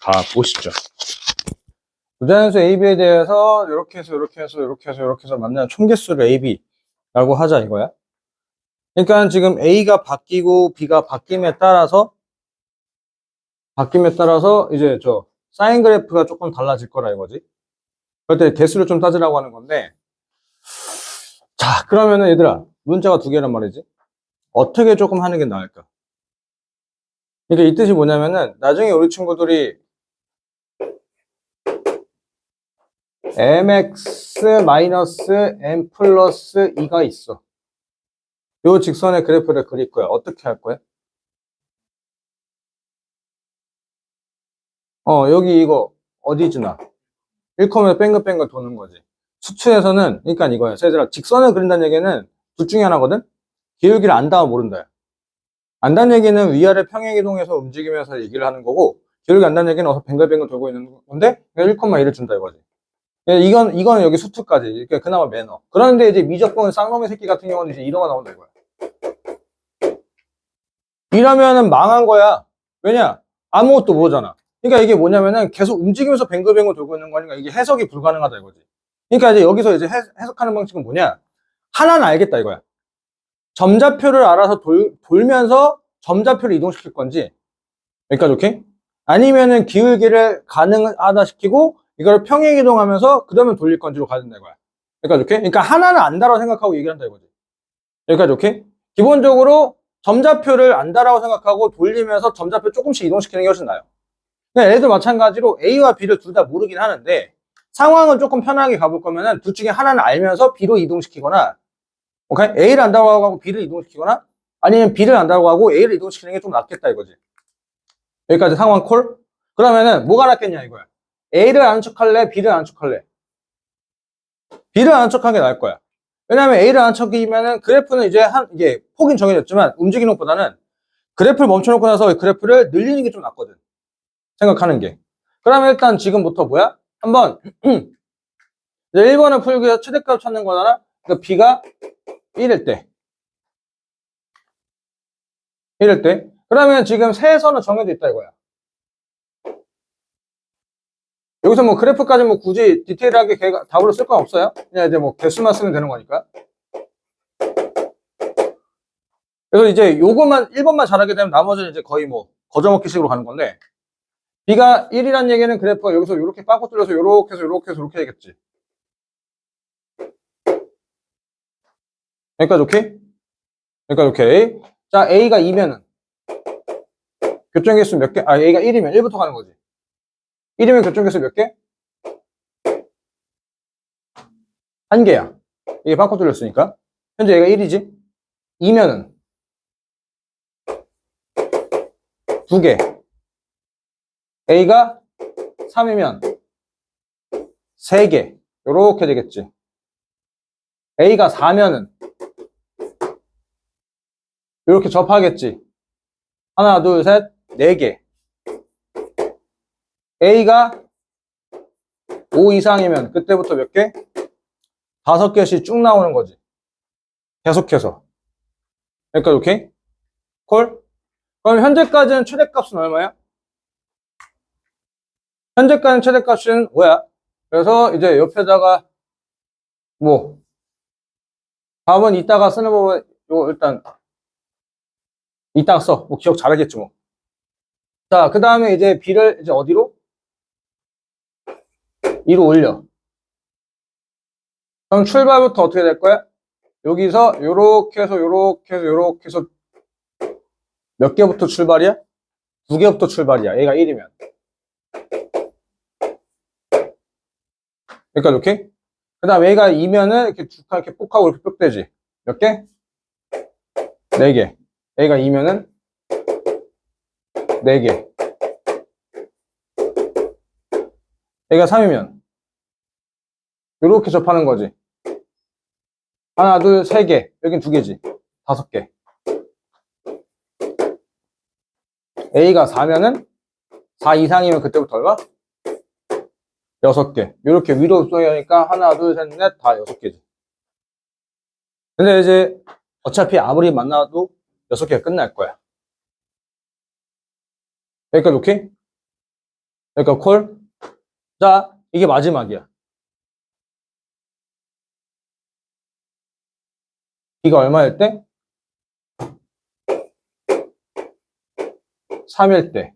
가 보시죠. 부자연수 AB에 대해서 이렇게 해서 이렇게 해서 이렇게 해서 이렇게 해서 만나는 총개수를 AB라고 하자 이거야. 그러니까 지금 A가 바뀌고 B가 바뀜에 따라서 이제 저 사인 그래프가 조금 달라질 거라 이거지. 그럴 때 개수를 좀 따지라고 하는 건데, 자 그러면은 얘들아 문자가 두 개란 말이지. 어떻게 조금 하는 게 나을까? 그러니까 이 뜻이 뭐냐면은 나중에 우리 친구들이 mx-n 플러스 2가 있어. 요 직선의 그래프를 그릴 거야. 어떻게 할 거야? 여기 이거 어디지나 1컴에서 뺑글뺑글 도는 거지. 수축에서는 그러니까 이거야. 얘들아 직선을 그린다는 얘기는 둘 중에 하나거든. 기울기를 안다면 모른다. 안다는 얘기는 위아래 평행이동해서 움직이면서 얘기를 하는 거고, 기울기 안다는 얘기는 어서 뱅글뱅글 돌고 있는 건데 1,1을 준다 이거지. 이건 여기 수투까지. 그러니까 그나마 매너. 그런데 이제 미적분 쌍놈의 새끼 같은 경우는 이제 이러가 나온다 이거야. 이러면은 망한 거야. 왜냐? 아무것도 모르잖아. 그러니까 이게 뭐냐면은 계속 움직이면서 뱅글뱅글 돌고 있는 거니까 이게 해석이 불가능하다 이거지. 그러니까 이제 여기서 이제 해석하는 방식은 뭐냐? 하나는 알겠다 이거야. 점좌표를 알아서 돌면서 점좌표를 이동시킬 건지. 여기까지 오케이? 아니면은 기울기를 가능하다 시키고 이걸 평행 이동하면서 그러면 돌릴 건지로 가야 된다 이거야. 여기까지 오케이? 그러니까 하나는 안다라고 생각하고 얘기를 한다 이거지. 여기까지 오케이? 기본적으로 점좌표를 안다라고 생각하고 돌리면서 점좌표 조금씩 이동시키는 게 훨씬 나아요. 얘도 마찬가지로 A와 B를 둘 다 모르긴 하는데 상황은 조금 편하게 가볼 거면은 둘 중에 하나는 알면서 B로 이동시키거나, 오케이? A를 안다고 하고 B를 이동시키거나 아니면 B를 안다고 하고 A를 이동시키는 게 좀 낫겠다 이거지. 여기까지 상황 콜? 그러면은 뭐가 낫겠냐 이거야. A를 아는 척할래? B를 아는 척할래? B를 아는 척하는 게 나을 거야. 왜냐면 A를 아는 척이면은 그래프는 이게 폭은 정해졌지만 움직이는 것보다는 그래프를 멈춰놓고 나서 그래프를 늘리는 게 좀 낫거든. 생각하는 게. 그러면 일단 지금부터 뭐야? 한번 1번을 풀기 위해서 최대값 찾는 거잖아. 그러니까 B가 1일 때. 그러면 지금 세선은 정해져 있다 이거야. 여기서 뭐 그래프까지 뭐 굳이 디테일하게 답으로 쓸 건 없어요. 그냥 이제 뭐 개수만 쓰면 되는 거니까. 그래서 이제 요것만 1번만 잘하게 되면 나머지는 이제 거의 뭐 거저먹기식으로 가는 건데, B가 1이란 얘기는 그래프가 여기서 이렇게 빵꾸 뚫려서 요렇게 해서 요렇게 해서 요렇게 되겠지. 여기까지 오케이? 여기까지 오케이. 자, A가 2면은 교점개수 몇 개? A가 1이면 1부터 가는 거지. 1이면 교점개수 몇 개? 1개야. 이게 빵꾸 뚫렸으니까. 현재 얘가 1이지. 2면은 2개. A가 3이면 3개. 요렇게 되겠지. A가 4면은 요렇게 접하겠지. 하나, 둘, 셋, 4개. A가 5 이상이면 그때부터 몇 개? 5개씩 쭉 나오는 거지. 계속해서. 여기까지 오케이? 콜? 그럼 현재까지는 최대값은 얼마야? 현재까지는 최대값은 5야. 그래서 이제 옆에다가 뭐 답은 이따가 쓰는 법은 요 일단 이따가 써. 뭐 기억 잘하겠지 뭐. 자, 그 다음에 이제 B를 이제 어디로? 2로 올려. 그럼 출발부터 어떻게 될 거야? 여기서 요렇게 해서 요렇게 해서 요렇게 해서 몇 개부터 출발이야? 2개부터 출발이야. 얘가 1이면. 그러니까 오케이? 그 다음 얘가 2면은 이렇게 이렇게 뽁하고 이렇게 뿅 되지. 몇 개? 4개. 얘가 2면은 4개. 얘가 3이면 요렇게 접하는 거지. 하나, 둘, 3개. 여긴 2개지. 5개. A가 4면은 4 이상이면 그때부터 얼마? 6개. 요렇게 위로 쏘니까 하나, 둘, 셋, 넷, 다 6개지. 근데 이제 어차피 아무리 만나도 6개가 끝날 거야. 여기까지 오케이? 여기까지 콜? 자, 이게 마지막이야. B가 얼마일 때? 3일 때.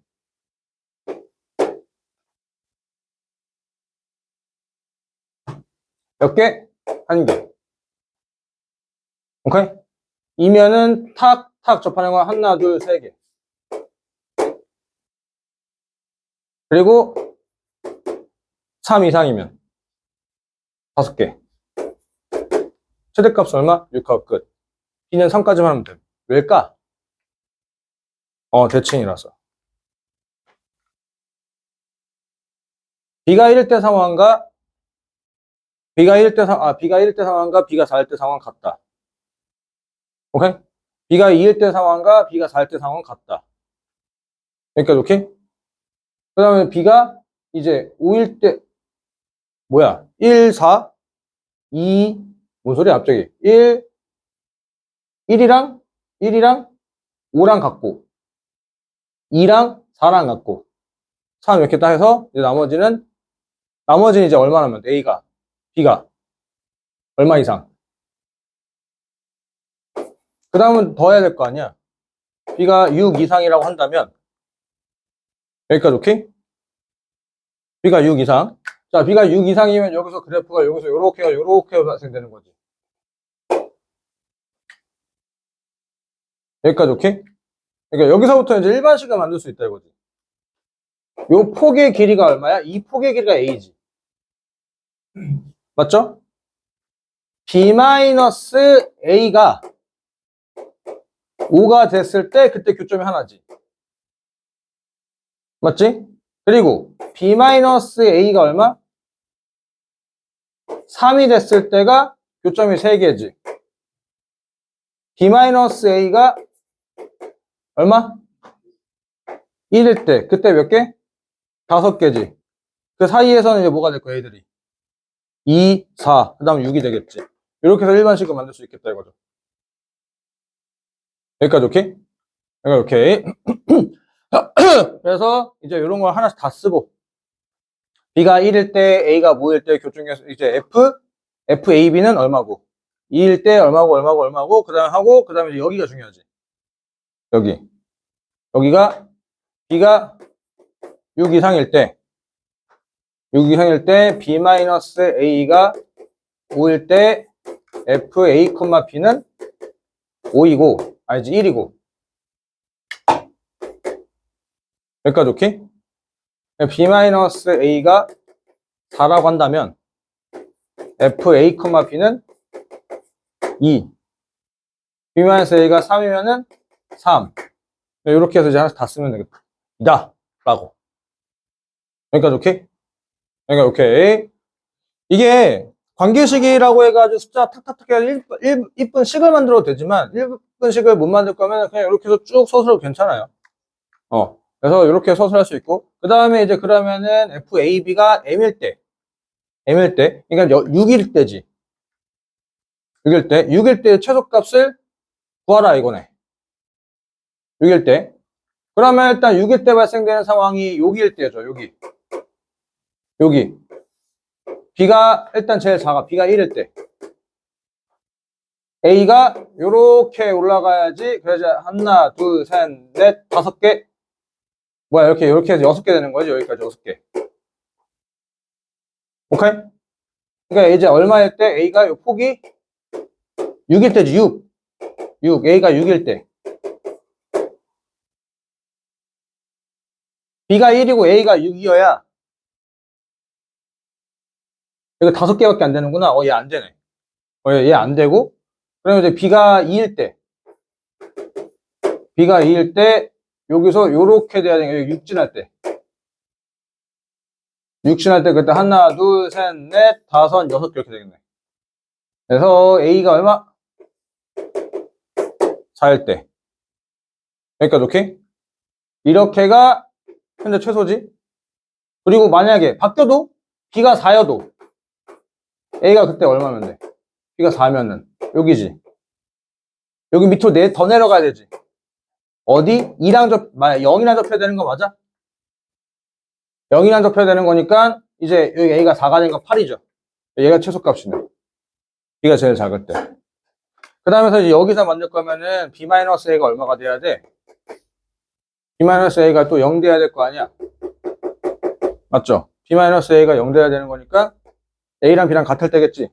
몇 개? 한 개. 오케이? 이면은 탁탁 접하는 건 하나, 둘, 세 개. 그리고 3 이상이면 5개. 최대값 얼마? 6하고 끝. B는 3까지만 하면 돼. 왜일까? 대칭이라서. B가 1일 때 상황과 B가 1일 때 상황과 B가 4일 때 상황 같다. 오케이? B가 2일 때 상황과 B가 4일 때 상황 같다. 여기까지 오케이? 그 다음에 B가 이제 5일 때 1, 4, 2, 뭔 소리야 갑자기? 1이랑 5랑 같고 2랑 4랑 같고 3 이렇게 딱 해서 이제 나머지는 이제 얼마 나면 돼? B가 얼마 이상? 그 다음은 더 해야 될 거 아니야? B가 6 이상이라고 한다면 여기까지 오케이? B가 6 이상. 자, B가 6 이상이면 여기서 그래프가 여기서 요렇게 발생되는 거지. 여기까지 오케이? 그러니까 여기서부터 이제 일반식을 만들 수 있다 이거지. 요 폭의 길이가 얼마야? 이 폭의 길이가 A지. 맞죠? B-A가 5가 됐을 때 그때 교점이 하나지. 맞지? 그리고 B-A가 얼마? 3이 됐을 때가 교점이 3개지. B-A가 얼마? 1일 때. 그때 몇 개? 5개지. 그 사이에서는 이제 뭐가 될 거야, 애들이? 2, 4, 그 다음에 6이 되겠지. 이렇게 해서 일반식을 만들 수 있겠다, 이거죠. 여기까지 오케이? 여기까지 오케이. 그래서 이제 이런 걸 하나씩 다 쓰고 B가 1일 때, A가 5일 때 교중에서 이제 FAB는 얼마고 2일 때 얼마고 그 다음에 이제 여기가 중요하지. 여기가 B가 6 이상일 때 B-A가 5일 때 FA, B는 5이고 아니지 1이고 여기까지 오케이? B-A가 4라고 한다면 FA, B는 2 B-A가 3이면은 3 이렇게 해서 이제 하나씩 다 쓰면 되겠다 라고 여기까지 오케이? 여기까지 오케이. 이게 관계식이라고 해가지고 숫자 탁탁탁 해서 1분 식을 만들어도 되지만 1분 식을 못 만들 거면 그냥 이렇게 해서 쭉 서술해도 괜찮아요. 그래서 이렇게 서술할 수 있고 그 다음에 이제 그러면은 FAB가 M일 때 그러니까 6일 때지. 6일 때 최소값을 구하라 이거네. 6일 때. 그러면 일단 6일 때 발생되는 상황이 여기일 때죠. 여기. B가 일단 제일 작아. B가 1일 때. A가 요렇게 올라가야지. 그래야 하나, 둘, 셋, 넷, 5개. 이렇게 해서 6개 되는 거지. 여기까지 6개. 오케이? 그러니까 이제 얼마일 때 A가 요 폭이 6일 때지. 6. A가 6일 때. B가 1이고 A가 6이어야 이거 5개밖에 안 되는구나. 얘 안 되네. 얘 안 되고 그러면 이제 B가 2일 때 여기서 요렇게 돼야 되는 거예요. 육진할 때 그때 하나, 둘, 셋, 넷, 5, 6 이렇게 되겠네. 그래서 A가 얼마? 4일 때. 여기까지 오케이? 이렇게가 현재 최소지. 그리고 만약에 바뀌어도 B가 4여도 A가 그때 얼마면 돼? B가 4면은 여기지. 여기 밑으로 더 내려가야 되지. 어디? 만약 0이랑 접해야 되는 거 맞아? 0이란 접해야 되는 거니까 이제 여기 A가 4가 되니까 8이죠. 얘가 최소값이네. B가 제일 작을 때. 그 다음에서 이제 여기서 만들 거면은 B-A가 얼마가 돼야 돼? B-A가 또 0 돼야 될 거 아니야? 맞죠? B-A가 0 돼야 되는 거니까 A랑 B랑 같을 때겠지?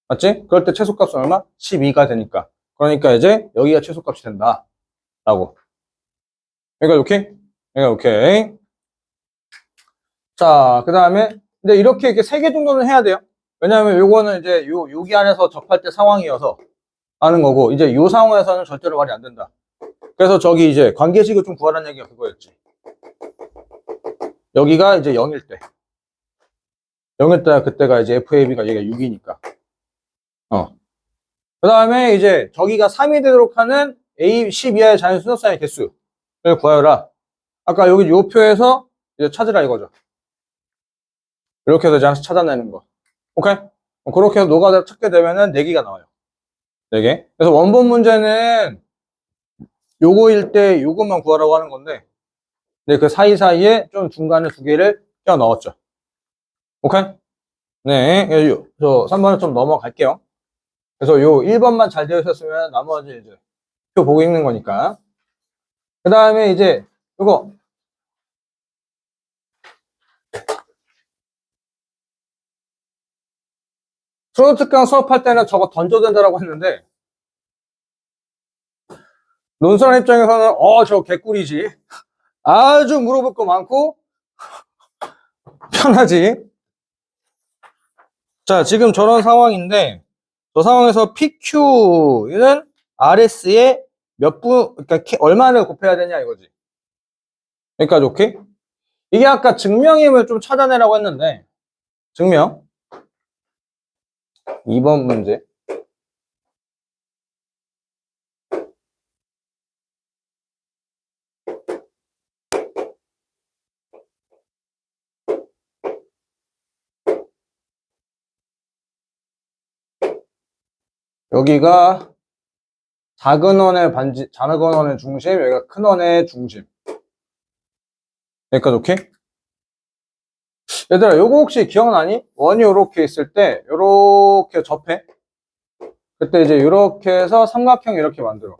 맞지? 그럴 때 최소값은 얼마? 12가 되니까. 그러니까 이제 여기가 최소값이 된다. 라고. 여기가 오케이? 여기가 오케이. 자, 그 다음에, 근데 이렇게 3개 정도는 해야 돼요. 왜냐하면 요거는 이제 여기 안에서 접할 때 상황이어서 하는 거고, 이제 요 상황에서는 절대로 말이 안 된다. 그래서 저기 이제 관계식을 좀 구하라는 얘기가 그거였지. 여기가 이제 0일 때. 0일 때, 그때가 이제 FAB가 얘가 6이니까. 그 다음에 이제 저기가 3이 되도록 하는 A, 10 이하의 자연 순서쌍의 개수를 구하여라. 아까 여기 요 표에서 이제 찾으라 이거죠. 이렇게 해서 이제 찾아내는 거. 오케이? 그렇게 해서 노가다 찾게 되면은 4개가 나와요. 4개. 그래서 원본 문제는 요거일 때 요것만 구하라고 하는 건데, 네, 그 사이사이에 좀 중간에 2개를 껴 넣었죠. 오케이? 네. 저 3번을 좀 넘어갈게요. 그래서 요 1번만 잘 되어 있었으면 나머지 이제 표 보고 읽는 거니까. 그 다음에 이제 요거. 프로특강 수업할 때는 저거 던져도 된다라고 했는데, 논술한 입장에서는, 저 개꿀이지. 아주 물어볼 거 많고, 편하지. 자, 지금 저런 상황인데, 저 상황에서 PQ는 RS에 그러니까 얼마를 곱해야 되냐 이거지. 여기까지 오케이? 이게 아까 증명임을 좀 찾아내라고 했는데, 증명. 2번 문제. 여기가 작은 원의 중심, 여기가 큰 원의 중심. 여기까지 오케이? 얘들아, 요거 혹시 기억나니? 원이 요렇게 있을 때, 요렇게 접해. 그때 이제 요렇게 해서 삼각형 이렇게 만들어.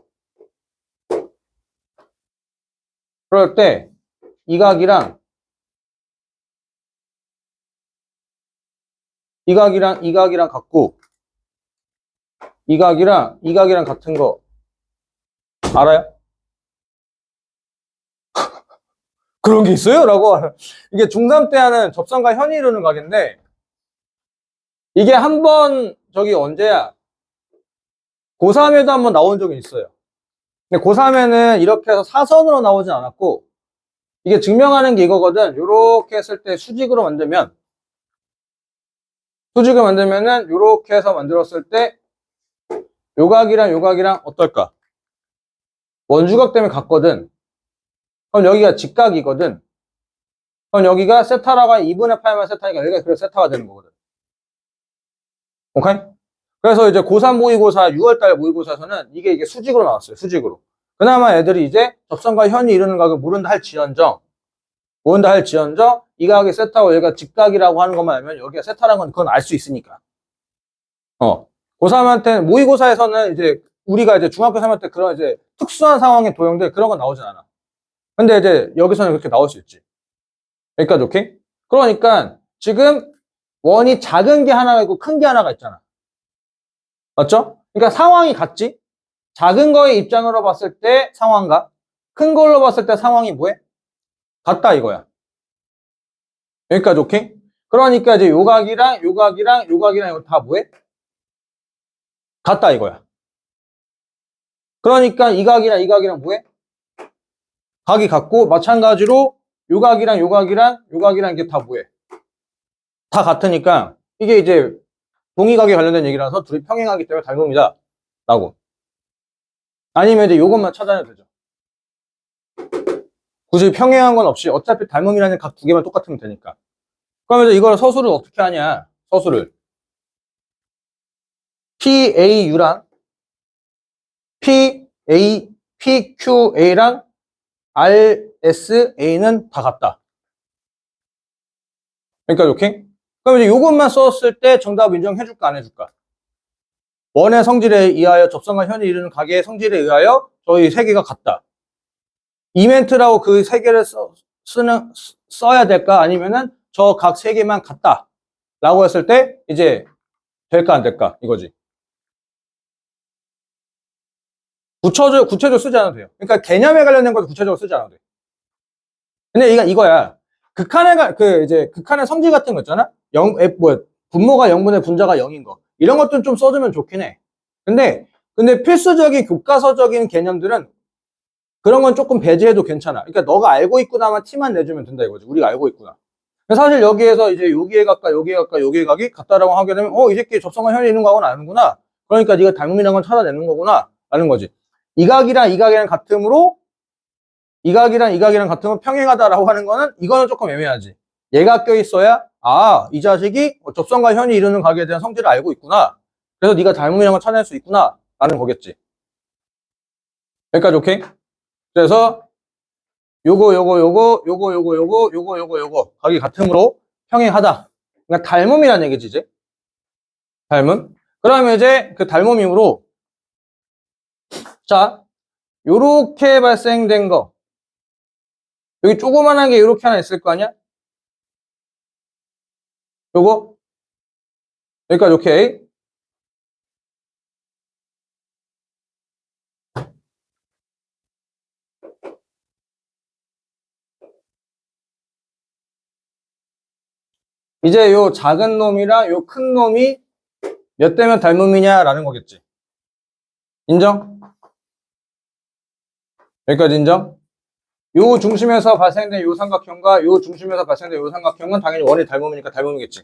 그럴 때, 이 각이랑, 이 각이랑 같고, 이 각이랑 같은 거, 알아요? 그런 게 있어요? 라고. 이게 중3 때 하는 접선과 현이 이루는 각인데, 이게 한 번, 저기 언제야? 고3에도 한번 나온 적이 있어요. 근데 고3에는 이렇게 해서 사선으로 나오진 않았고, 이게 증명하는 게 이거거든. 요렇게 했을 때 수직으로 만들면은, 요렇게 해서 만들었을 때, 요각이랑 어떨까? 원주각 때문에 같거든. 그럼 여기가 직각이거든. 그럼 여기가 세타라가 2분의 8만 세타니까 여기가 그래서 세타가 되는 거거든. 오케이? 그래서 이제 고3 모의고사, 6월달 모의고사에서는 이게 수직으로 나왔어요. 수직으로. 그나마 애들이 이제 접선과 현이 이루는 각을 모른다 할지언정, 이 각이 세타고 여기가 직각이라고 하는 것만 알면 여기가 세타라는 건 그건 알 수 있으니까. 고3한테 모의고사에서는 이제 우리가 이제 중학교 3학년 때 그런 이제 특수한 상황의 도형들 그런 건 나오진 않아. 근데 이제 여기서는 그렇게 나올 수 있지. 여기까지 오케이? 그러니까 지금 원이 작은 게 하나가 있고 큰 게 하나가 있잖아. 맞죠? 그러니까 상황이 같지? 작은 거의 입장으로 봤을 때 상황과 큰 걸로 봤을 때 상황이 뭐해? 같다 이거야. 여기까지 오케이? 그러니까 이제 요각이랑 이거 다 뭐해? 같다 이거야. 그러니까 이 각이랑 뭐해? 각이 같고 마찬가지로 요각이랑 이게 다 뭐해? 다 같으니까 이게 이제 동의각에 관련된 얘기라서 둘이 평행하기 때문에 닮음이다 라고. 아니면 이제 요것만 찾아내도 되죠. 굳이 평행한 건 없이 어차피 닮음이라는 각 2개만 똑같으면 되니까. 그러면 이제 이걸 서술을 어떻게 하냐? 서술을 PAU랑 PQA랑 RSA는 다 같다. 그러니까 오케이? 그럼 이제 요것만 썼을 때 정답 인정해줄까 안 해줄까? 원의 성질에 의하여 접선과 현이 이루는 가계의 성질에 의하여 저희 세 개가 같다. 이 멘트라고 그 세 개를 써야 될까? 아니면은 저 각 세 개만 같다. 라고 했을 때 이제 될까 안 될까? 이거지. 구체적으로 쓰지 않아도 돼요. 그러니까 개념에 관련된 것도 구체적으로 쓰지 않아도 돼. 근데 이거야. 극한의 성질 같은 거 있잖아? 분모가 0분의 분자가 0인 거. 이런 것들은 좀 써주면 좋긴 해. 근데 필수적인 교과서적인 개념들은 그런 건 조금 배제해도 괜찮아. 그러니까 너가 알고 있구나만 티만 내주면 된다 이거지. 우리가 알고 있구나. 사실 여기에서 이제 여기에 각각, 여기에 각각, 여기에 각이 같다라고 하게 되면, 이 새끼 접선과 현이 있는 거하고는 아는구나. 그러니까 네가 닮음이라는 건 찾아내는 거구나. 라는 거지. 이 각이랑 같으므로, 이 각이랑 이 각이랑 같으면 평행하다라고 하는 거는, 이거는 조금 애매하지. 얘가 껴있어야, 이 자식이 접선과 현이 이루는 각에 대한 성질을 알고 있구나. 그래서 네가 닮음이라는 걸 찾아낼 수 있구나. 라는 거겠지. 여기까지 오케이? 그래서, 요거 각이 같으므로 평행하다. 그러니까 닮음이라는 얘기지, 이제. 닮음. 그러면 이제 그 닮음이므로, 자, 요렇게 발생된 거. 여기 조그만한 게 요렇게 하나 있을 거 아니야? 요거? 여기까지 오케이. 이제 요 작은 놈이랑 요 큰 놈이 몇 대면 닮음이냐라는 거겠지. 인정? 여기까지 인정? 요 중심에서 발생된 요 삼각형과 요 중심에서 발생된 요 삼각형은 당연히 원의 닮음이니까 닮음이겠지.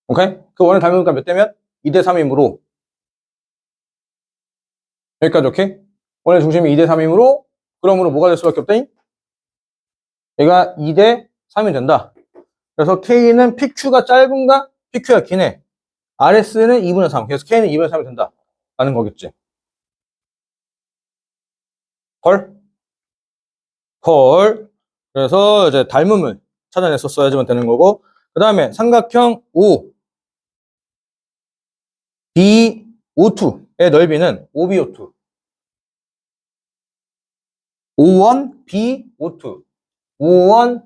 오케이? 그 원의 닮음이니까 몇 대면? 2대 3이므로. 여기까지 오케이? 원의 중심이 2대 3이므로 그러므로 뭐가 될 수밖에 없다니? 얘가 2대 3이 된다. 그래서 K는 PQ가 짧은가? PQ가 기네. RS는 2분의 3. 그래서 K는 2분의 3이 된다. 라는 거겠지. 헐? 헐. 그래서 이제 닮음을 찾아냈었어야지만 되는 거고. 그 다음에 삼각형 O, B, O2의 넓이는 OBO2. O1, B, O2. O1,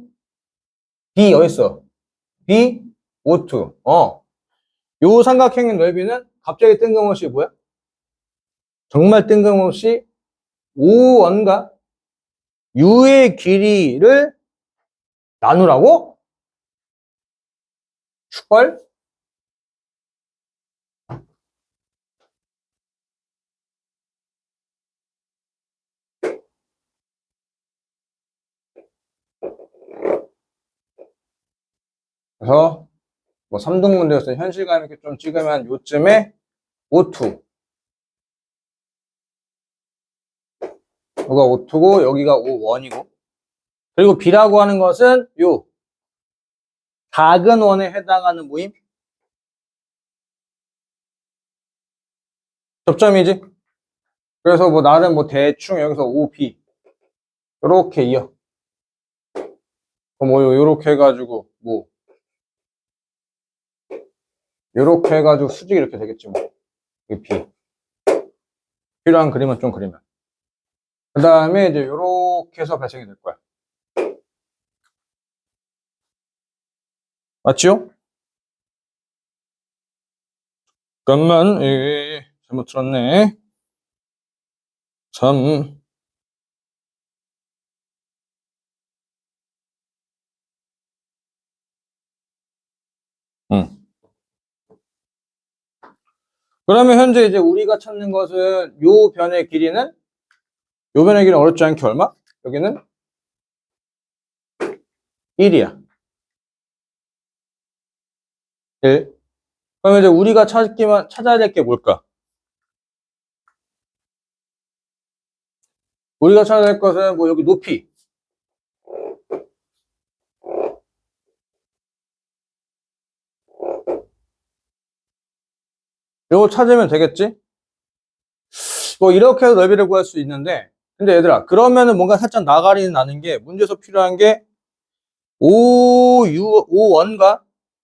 B 어딨어? B, O2. 요 삼각형의 넓이는 갑자기 뜬금없이 뭐야? 정말 뜬금없이 O1과 U의 길이를 나누라고? 헐? 그래서 뭐 3등분되어서 현실감 이렇게 좀 찍으면 요쯤에 O2. 여기가 O2고 여기가 O1이고 그리고 B라고 하는 것은 요 작은 원에 해당하는 모임 접점이지. 그래서 뭐 나는 뭐 대충 여기서 OB 요렇게 이어 뭐 요렇게 해가지고 뭐 요렇게 해가지고 수직이 이렇게 되겠지 뭐 이게 B 필요한 그림은 좀 그리면 그 다음에 이제 요렇게 해서 발생이 될 거야. 맞지요? 잠깐만, 잘못 들었네. 3. 응. 그러면 현재 이제 우리가 찾는 것은 요 변의 길이는 요 변의 길이는 어렵지 않게 얼마? 여기는 1이야. 1. 그러면 이제 우리가 찾아야 될 게 뭘까? 우리가 찾아야 될 것은 뭐 여기 높이. 요거 찾으면 되겠지? 뭐 이렇게 해서 넓이를 구할 수 있는데 근데 얘들아 그러면은 뭔가 살짝 나가리는 나는 게 문제에서 필요한 게 O1과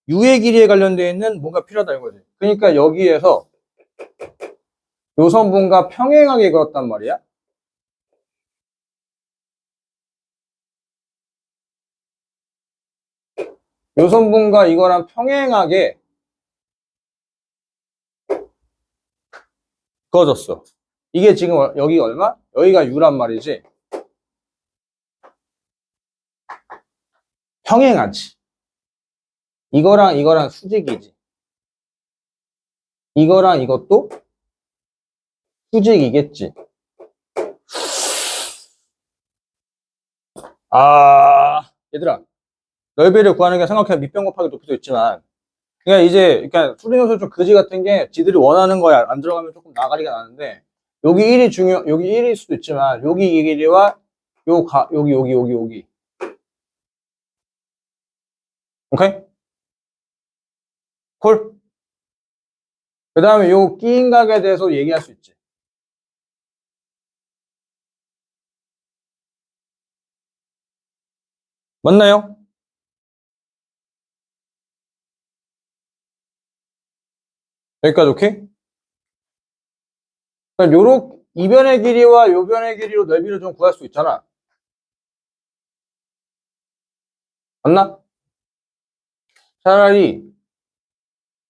U의 길이에 관련되어 있는 뭔가 필요하다 이거지. 그러니까 여기에서 요 선분과 평행하게 그었단 말이야. 요 선분과 이거랑 평행하게 그어졌어. 이게 지금 여기가 얼마? 여기가 U란 말이지. 평행하지. 이거랑 이거랑 수직이지. 이거랑 이것도 수직이겠지. 얘들아. 넓이를 구하는 게 생각해 밑변 곱하기 높이도 있지만, 그러니까 이제, 그러니까 수리노수 좀 그지 같은 게 지들이 원하는 거야. 안 들어가면 조금 나가리가 나는데, 여기 1이 여기 1일 수도 있지만, 여기 이 길이와 여기. 오케이? 콜? 그 다음에 요 끼인 각에 대해서 얘기할 수 있지. 맞나요? 여기까지 오케이? 그러니까 이 변의 길이와 요 변의 길이로 넓이를 좀 구할 수 있잖아. 맞나? 차라리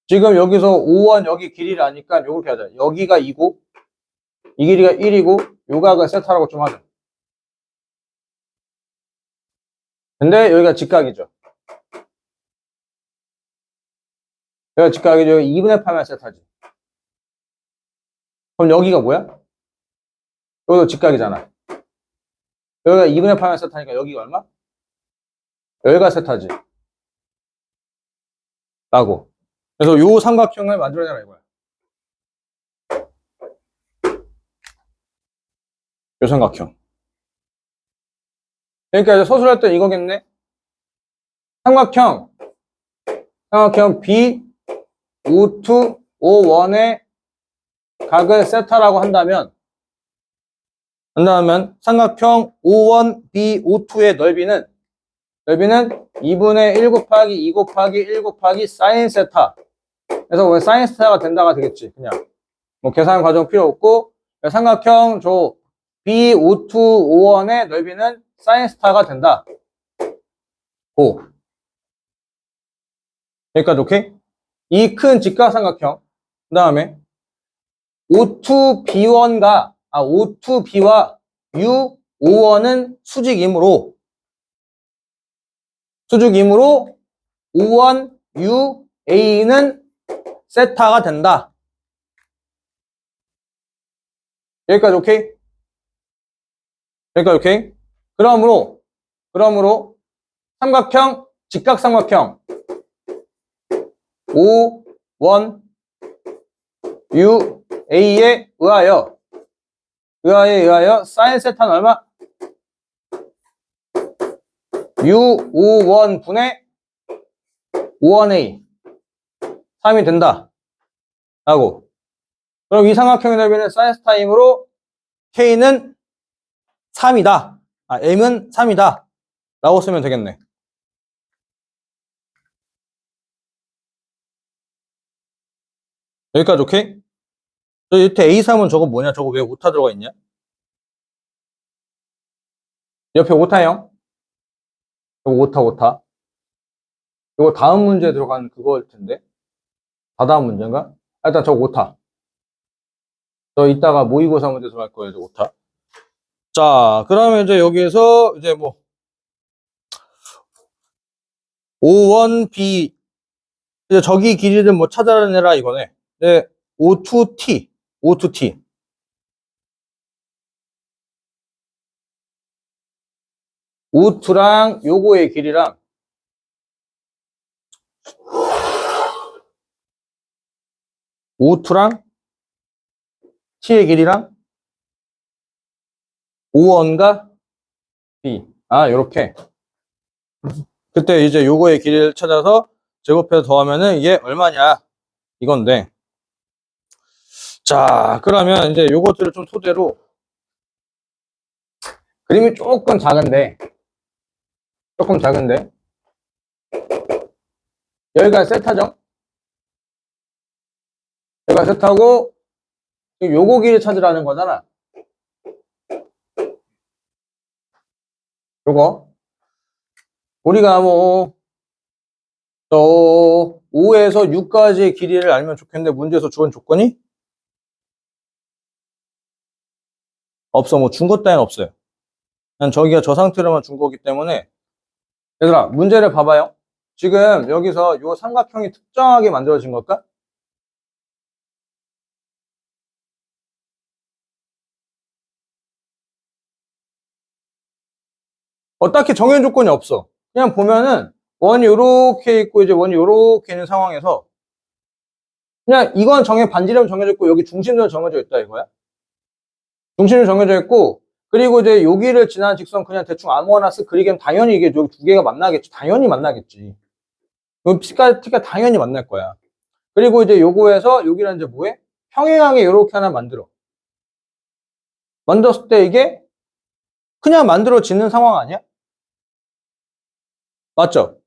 지금 여기서 5원 여기 길이를 아니까 요렇게 하자. 여기가 2고 이 길이가 1이고 요 각을 세타라고 좀 하자. 근데 여기가 직각이죠. 여기가 직각이죠. 여기 2분의 8만 세타지. 그럼 여기가 뭐야? 여기도 직각이잖아. 여기가 2분의 8만 세타니까 여기가 얼마? 여기가 세타지. 라고. 그래서 요 삼각형을 만들어내라 이거야. 요 삼각형. 그러니까 이제 서술할 때 이거겠네. 삼각형 B, O2, O1의 각을 세타라고 한다면 삼각형 O1B, O2의 넓이는 2분의 1 곱하기 2 곱하기 1 곱하기 사인 세타. 그래서 왜 사인 세타가 된다가 되겠지. 그냥 뭐 계산 과정 필요 없고 삼각형 B, O2, O1의 넓이는 사인 세타가 된다. 오. 여기까지 오케이? 이 큰 직각삼각형 그 다음에 O2B1과 O2B와 U5원은 수직이므로 O1 UA는 세타가 된다. 여기까지 오케이? 여기까지 오케이? 그러므로 삼각형 직각삼각형 O1 UA에 의하여 사인 세타는 얼마? U51 분의 51A 3이 된다 라고. 그럼 이 삼각형의 넓이는 사인 세타이므로 K는 3이다. M은 3이다 라고 쓰면 되겠네. 여기까지 오케이? 저 밑에 A3은 저거 뭐냐? 저거 왜 오타 들어가 있냐? 옆에 오타형. 이거 오타. 이거 다음 문제에 들어간 그거일 텐데. 다다음 문제인가? 일단 저거 오타. 저 이따가 모의고사 문제 들어갈 거예요, 저 오타. 자, 그러면 이제 여기에서 이제 뭐 O1B 이제 저기 길이를 뭐 찾아내라 이거네. 네, O2T. O2랑 요거의 길이랑 O2랑 T의 길이랑 O1과 B. 요렇게. 그때 이제 요거의 길이를 찾아서 제곱해서 더하면은 이게 얼마냐 이건데. 자, 그러면 이제 요것들을 좀 토대로 그림이 조금 작은데 여기가 세타죠? 여기가 세타고, 요거 길이 찾으라는 거잖아. 요거. 우리가 뭐, 5에서 6까지의 길이를 알면 좋겠는데, 문제에서 주은 조건이? 없어. 뭐, 준 것 따윈 없어요. 그냥 저기가 저 상태로만 준 거기 때문에. 얘들아, 문제를 봐봐요. 지금 여기서 요 삼각형이 특정하게 만들어진 걸까? 딱히 정해진 조건이 없어. 그냥 보면은 원이 요렇게 있고 이제 원이 요렇게 있는 상황에서 그냥 이건 반지름 정해져 있고 여기 중심도 정해져 있다 이거야. 중심도 정해져 있고 그리고 이제 여기를 지나는 직선 그냥 대충 아무거나 쓱 그리기엔 당연히 이게 여기 두 개가 만나겠지. 당연히 만나겠지. 요 T가 당연히 만날 거야. 그리고 이제 요거에서 여기는 이제 뭐해? 평행하게 요렇게 하나 만들어. 만들었을 때 이게 그냥 만들어지는 상황 아니야? 맞죠?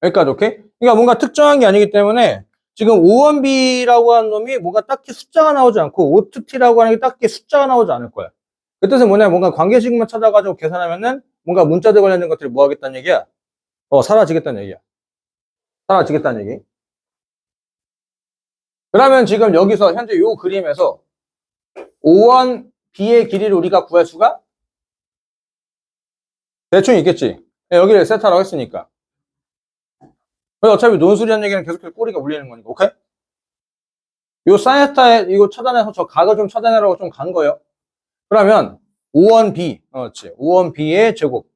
여기까지 오케이? 그러니까 뭔가 특정한 게 아니기 때문에 지금 5원비라고 하는 놈이 뭔가 딱히 숫자가 나오지 않고 5T라고 하는 게 딱히 숫자가 나오지 않을 거야. 그 뜻은 뭐냐? 뭔가 관계식만 찾아가지고 계산하면은 뭔가 문자들 관련된 것들이 뭐 하겠다는 얘기야? 사라지겠다는 얘기야. 사라지겠다는 얘기. 그러면 지금 여기서 현재 요 그림에서 5원비의 길이를 우리가 구할 수가 대충 있겠지. 여기를 세타라고 했으니까. 어차피 논술이라는 얘기는 계속해서 꼬리가 울리는 거니까. 오케이? 요 사이에타에 이거 찾아내서 저 각을 좀 찾아내라고 좀 간 거예요. 그러면 5원B, 그렇지. 5원B의 제곱.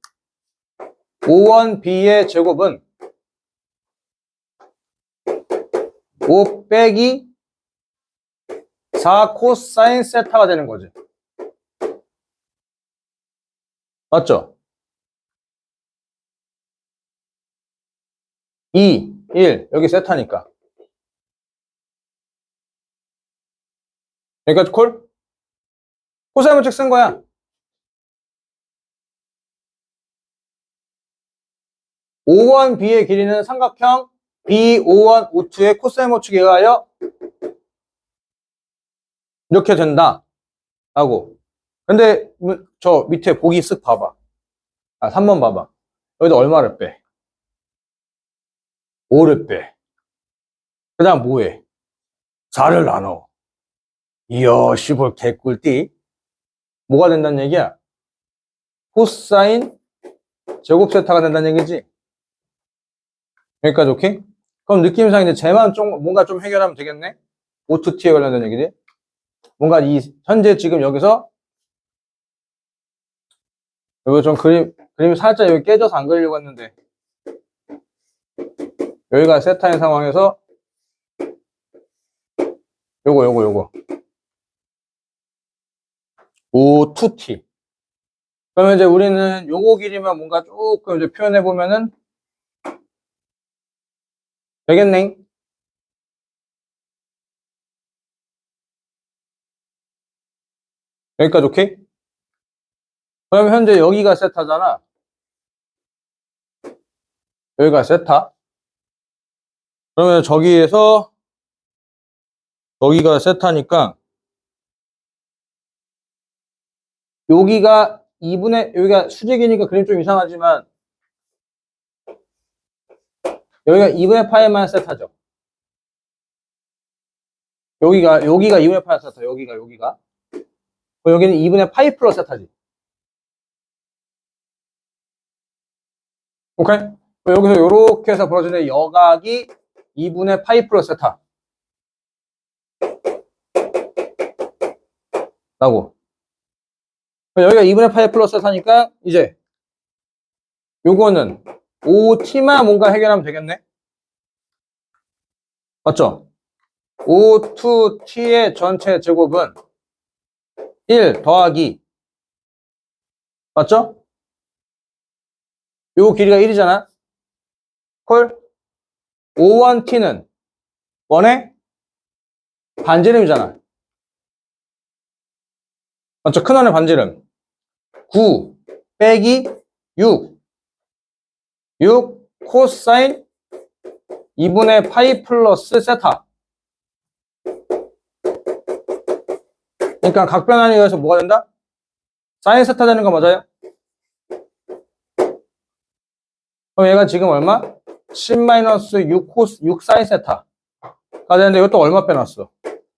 5원B의 제곱은 5 빼기 4 코사인 세타가 되는 거지. 맞죠? 2, 1, 여기 세타니까. 여기까지 콜? 코사인 법칙 쓴 거야. 5원B의 길이는 삼각형 B5원 O2의 코사인 법칙에 의하여 이렇게 된다. 라고. 근데 저 밑에 보기 쓱 봐봐. 3번 봐봐. 여기다 얼마를 빼? 5를 빼. 그 다음 뭐해? 4를 나눠. 이야, 씨발, 개꿀띠. 뭐가 된다는 얘기야? 코사인 제곱 세타가 된다는 얘기지? 여기까지 오케이? 그럼 느낌상 이제 쟤만 좀, 뭔가 좀 해결하면 되겠네? O2T에 관련된 얘기지? 뭔가 현재 지금 여기서, 여기 좀 그림이 살짝 여기 깨져서 안 그리려고 했는데, 여기가 세타인 상황에서, 요거. O2T. 그러면 이제 우리는 요거 길이만 뭔가 조금 이제 표현해보면은, 되겠네? 여기까지 오케이? 그럼 현재 여기가 세타잖아. 여기가 세타. 그러면 저기에서 여기가 세타니까 여기가 수직이니까 그림 좀 이상하지만 여기가 2분의 파이만 세타죠. 여기가 2분의 파이 세타. 여기가. 여기는 2분의 파이 플러스 세타지. 오케이? 여기서 이렇게 해서 벌어지는 여각이 2분의 파이 플러스 세타. 라고. 여기가 2분의 파이 플러스 세타니까 이제 요거는 5t만 뭔가 해결하면 되겠네? 맞죠? 5-t의 전체 제곱은 1 더하기 맞죠? 요 길이가 1이잖아? 콜? 5-1t는 1의 반지름이잖아. 맞죠? 큰원의 반지름. 9 빼기 6. 코사인 2분의 파이 플러스 세타. 그러니까 각변환에 의해서 뭐가 된다? 사인 세타 되는 거 맞아요? 그럼 얘가 지금 얼마? 10-6 코스 6 사인 세타가 되는데 이것도 얼마 빼놨어?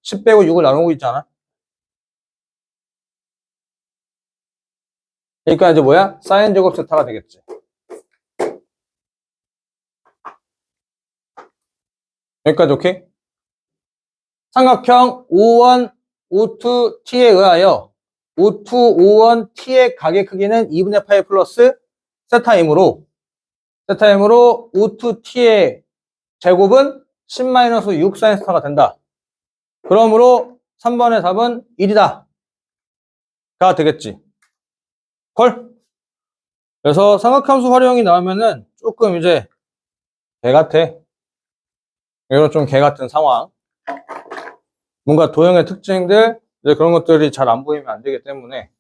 10 빼고 6을 나누고 있잖아. 그러니까 이제 뭐야? 사인 제곱 세타가 되겠지. 여기까지 오케이? 삼각형 O1, O2, T에 의하여 O2, O1, T의 각의 크기는 2분의 파이 플러스 세타이므로 O2, T의 제곱은 10-6 사인 세타가 된다. 그러므로 3번의 답은 1이다. 가 되겠지. 콜? 그래서 삼각함수 활용이 나오면은 조금 이제 개 같아. 이런 좀 개 같은 상황. 뭔가 도형의 특징들, 이제 그런 것들이 잘 안 보이면 안 되기 때문에.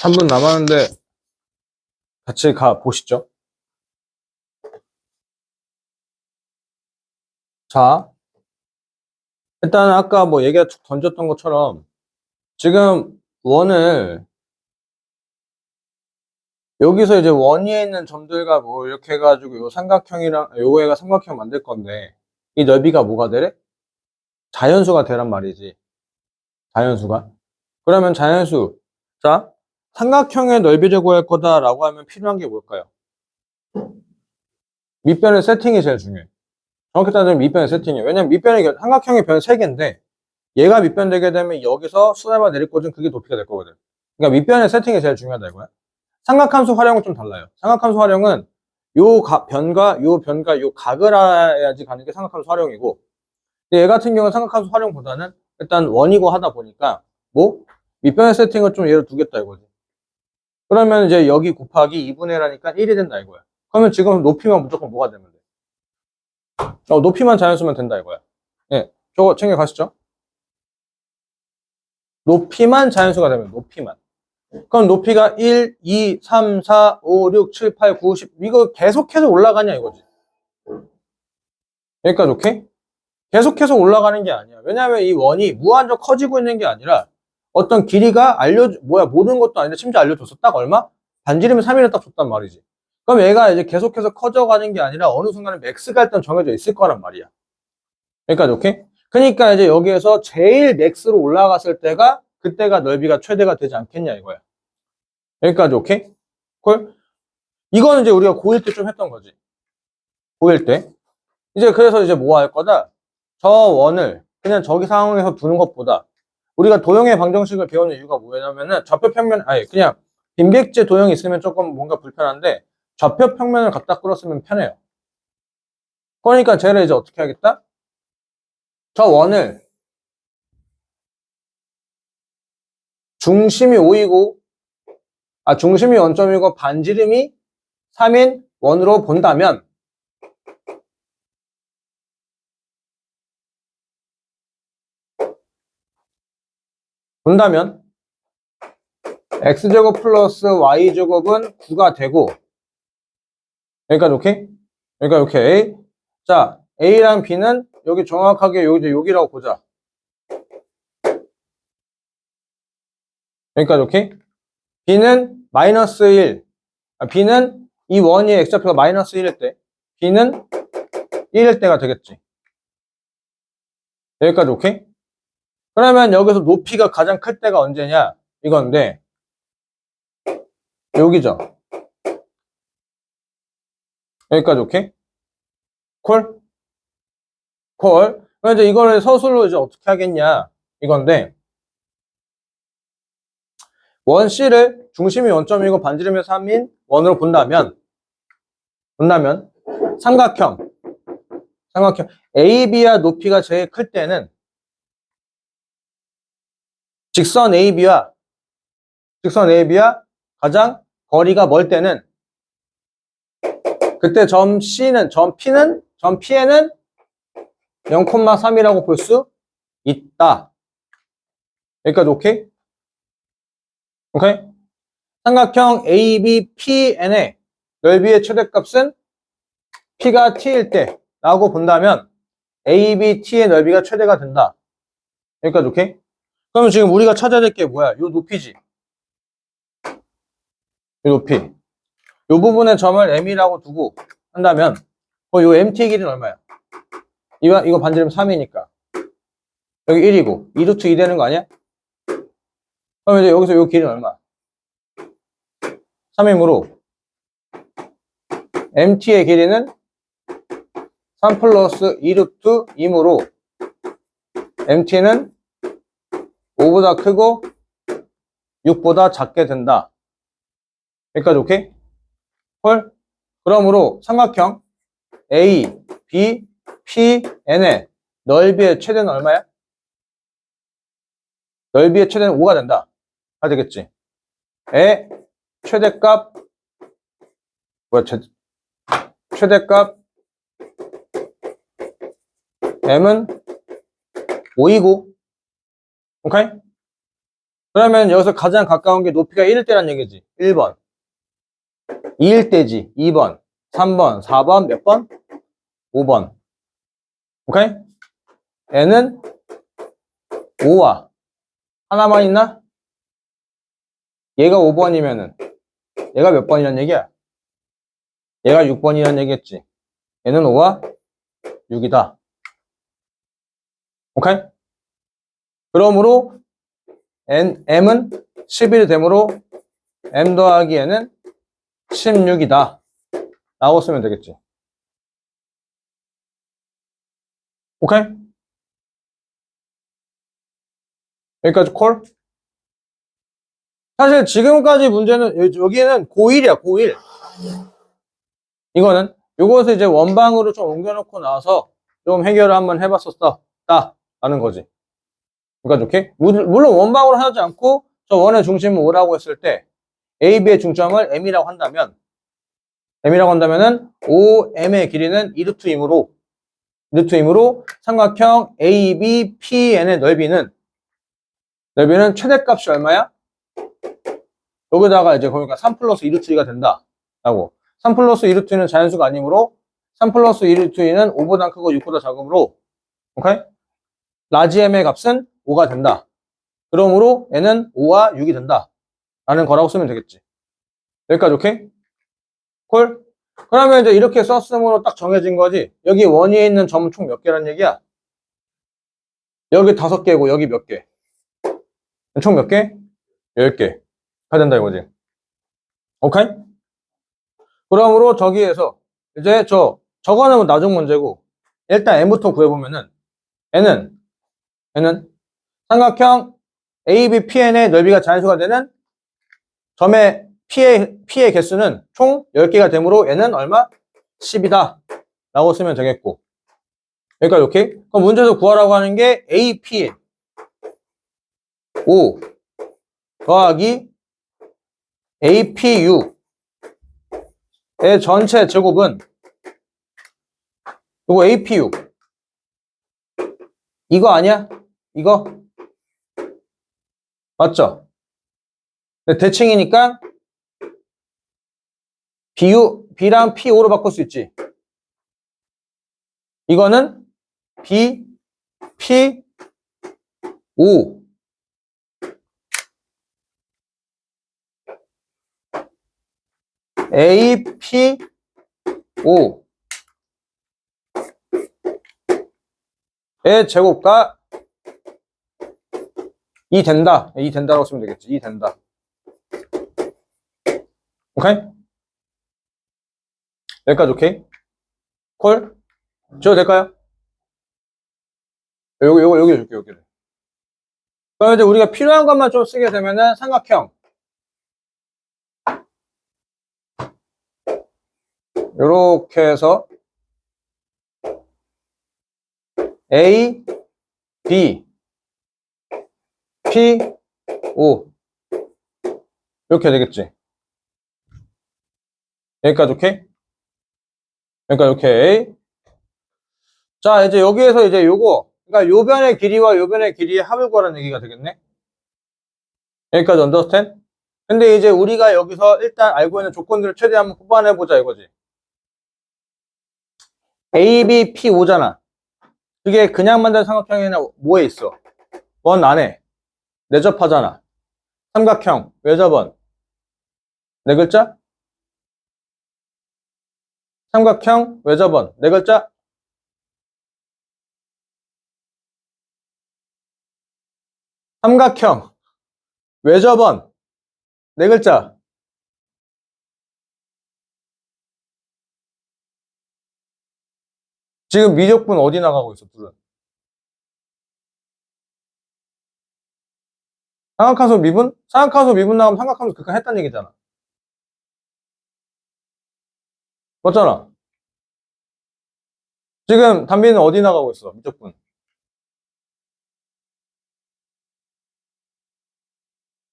3분 남았는데 같이 가 보시죠. 자, 일단 아까 뭐 얘기가 툭 던졌던 것처럼 지금 원을 여기서 이제 원위에 있는 점들과 뭐 이렇게 해가지고 요 삼각형이랑 요 애가 삼각형 만들 건데 이 넓이가 뭐가 되래? 자연수가 되란 말이지. 자연수가. 그러면 자연수. 자, 삼각형의 넓이를 구할 거다라고 하면 필요한 게 뭘까요? 밑변의 세팅이 제일 중요해. 정확히 따지면 밑변의 세팅이에요. 왜냐면 밑변의 삼각형의 변 3개인데 얘가 밑변되게 되면 여기서 수렴화 내릴 곳은 그게 높이가 될 거거든. 그러니까 밑변의 세팅이 제일 중요하다 이거야. 삼각함수 활용은 좀 달라요. 삼각함수 활용은 요 변과 요 각을 알아야지 가는 게 삼각함수 활용이고, 얘 같은 경우는 삼각함수 활용보다는 일단 원이고 하다 보니까 뭐 밑변의 세팅을 좀 얘를 두겠다 이거지. 그러면 이제 여기 곱하기 2분의 1하니까 1이 된다 이거야. 그러면 지금 높이만 무조건 뭐가 되면 돼? 높이만 자연수면 된다 이거야. 예, 저거 챙겨가시죠. 높이만 자연수가 되면 높이만. 그럼 높이가 1, 2, 3, 4, 5, 6, 7, 8, 9, 10 이거 계속해서 올라가냐 이거지. 여기까지 오케이? 계속해서 올라가는 게 아니야. 왜냐하면 이 원이 무한정 커지고 있는 게 아니라 어떤 길이가 모든 것도 아닌데 심지어 알려줬어. 딱 얼마? 반지름이 3이라 딱 줬단 말이지. 그럼 얘가 이제 계속해서 커져가는 게 아니라 어느 순간에 맥스가 일단 정해져 있을 거란 말이야. 여기까지 오케이? 그러니까 이제 여기에서 제일 맥스로 올라갔을 때가 그때가 넓이가 최대가 되지 않겠냐 이거야. 여기까지 오케이? 콜? 이거는 이제 우리가 고1 때 좀 했던 거지. 고1 때. 이제 그래서 이제 뭐 할 거다? 저 원을 그냥 저기 상황에서 두는 것보다 우리가 도형의 방정식을 배우는 이유가 뭐냐면은 좌표평면, 아니 그냥 빈백제 도형이 있으면 조금 뭔가 불편한데 좌표평면을 갖다 끌었으면 편해요. 그러니까 쟤를 이제 어떻게 하겠다? 저 원을 중심이 5이고 중심이 원점이고 반지름이 3인 원으로 본다면 x제곱 플러스 y제곱은 9가 되고 여기까지 오케이? 여기까지 오케이. 자, a랑 b는 여기 정확하게 여기라고 보자. 여기까지 오케이? b는 마이너스 1. b는 이 원이 x좌표가 마이너스 1일 때 b는 1일 때가 되겠지. 여기까지 오케이? 그러면 여기서 높이가 가장 클 때가 언제냐? 이건데 여기죠. 여기까지 오케이? 콜? 콜. 그럼 이제 이거를 서술로 이제 어떻게 하겠냐? 이건데 원 C를 중심이 원점이고 반지름이 3인 원으로 본다면 삼각형 AB와 높이가 제일 클 때는 직선 AB와 가장 거리가 멀 때는 그때 점 P에는 0,3이라고 볼 수 있다. 여기까지 오케이? 오케이? 삼각형 ABPN의 넓이의 최대값은 P가 T일 때 라고 본다면 ABT의 넓이가 최대가 된다. 여기까지 오케이? 그러면 지금 우리가 찾아야 될 게 뭐야? 요 높이지. 요 높이. 요 부분의 점을 M이라고 두고 한다면 요 MT의 길이는 얼마야? 이거 반지름 3이니까 여기 1이고 2루트 2 되는 거 아니야? 그럼 이제 여기서 요 길이는 얼마? 3이므로 MT의 길이는 3 플러스 2루트 2이므로 MT는 5보다 크고 6보다 작게 된다. 여기까지 오케이? 헐? 그러므로 삼각형 A, B, P, N의 넓이의 최대는 얼마야? 넓이의 최대는 5가 된다. 아, 되겠지? 의 최대값, 최대값 M은 5이고, 오케이? 그러면 여기서 가장 가까운 게 높이가 1일 때란 얘기지. 1번. 2일 때지. 2번. 3번. 4번. 몇 번? 5번. 오케이? N은 5와 하나만 있나? 얘가 5번이면은 얘가 몇 번이란 얘기야? 얘가 6번이란 얘기겠지. 얘는 5와 6이다. 오케이? 그러므로 M은 11이 되므로 M 더하기 N은 16이다. 라고 쓰면 되겠지. 오케이? 여기까지 콜? 사실 지금까지 문제는 여기는 고1이야, 고1. 이거는 요것을 이제 원방으로 좀 옮겨놓고 나서 좀 해결을 한번 해봤었다 라는 거지. 그러니까 오케이? 물론 원방으로 하지 않고 저 원의 중심은 5라고 했을 때 A, B의 중점을 M이라고 한다면은 5M의 길이는 2루트이므로 삼각형 AB, PN의 넓이는 최대값이 얼마야? 여기다가 이제 그러니까 3 플러스 2루트 2가 된다. 라고. 3 플러스 2루트 2는 자연수가 아니므로 3 플러스 2루트 2는 5보다 크고 6보다 작으므로 오케이? 라지 M의 값은 5가 된다. 그러므로 N은 5와 6이 된다. 라는 거라고 쓰면 되겠지. 여기까지 오케이? 콜? 그러면 이제 이렇게 썼으므로 딱 정해진 거지. 여기 원위에 있는 점은 총 몇 개란 얘기야? 여기 5개고 여기 몇 개? 총 몇 개? 10개. 가 된다 이거지. 오케이? 그러므로 저기에서 이제 저거는 나중 문제고 일단 M부터 구해보면은 N은 삼각형 ABPN의 넓이가 자연수가 되는 점의 P의 개수는 총 10개가 되므로 N은 얼마? 10이다. 라고 쓰면 되겠고. 여기까지 오케이? 그럼 문제에서 구하라고 하는 게 AP 5 더하기 APU의 전체 제곱은 이거 APU 이거 아니야? 이거? 맞죠? 대칭이니까 B랑 P5로 바꿀 수 있지. 이거는 B, P, 5 A, P, 5의 제곱과 2 된다. 2 된다라고 쓰면 되겠지. 2 된다. 오케이? 여기까지 오케이? 콜? 지워도 될까요? 여기 줄게, 여기를. 그럼 이제 우리가 필요한 것만 좀 쓰게 되면은 삼각형. 요렇게 해서 A, B, P, O. 이렇게 되겠지. 여기까지 오케이? 여기까지 오케이. 자, 이제 여기에서 이제 요거, 그러니까 요 변의 길이와 요 변의 길이의 합을 구하라는 얘기가 되겠네? 여기까지 언더스탠? 근데 이제 우리가 여기서 일단 알고 있는 조건들을 최대한 뽑아내보자 이거지. A, B, P, O잖아. 그게 그냥 만든 삼각형에는 뭐에 있어? 원 안에 내접하잖아. 삼각형, 외접원. 네 글자? 삼각형, 외접원. 네 글자? 삼각형, 외접원. 네 글자. 지금 미적분 어디 나가고 있어, 둘은? 삼각함수 미분? 삼각함수 미분 나가면 삼각함수 극한했다는 얘기잖아. 맞잖아. 지금 담비는 어디 나가고 있어, 미적분?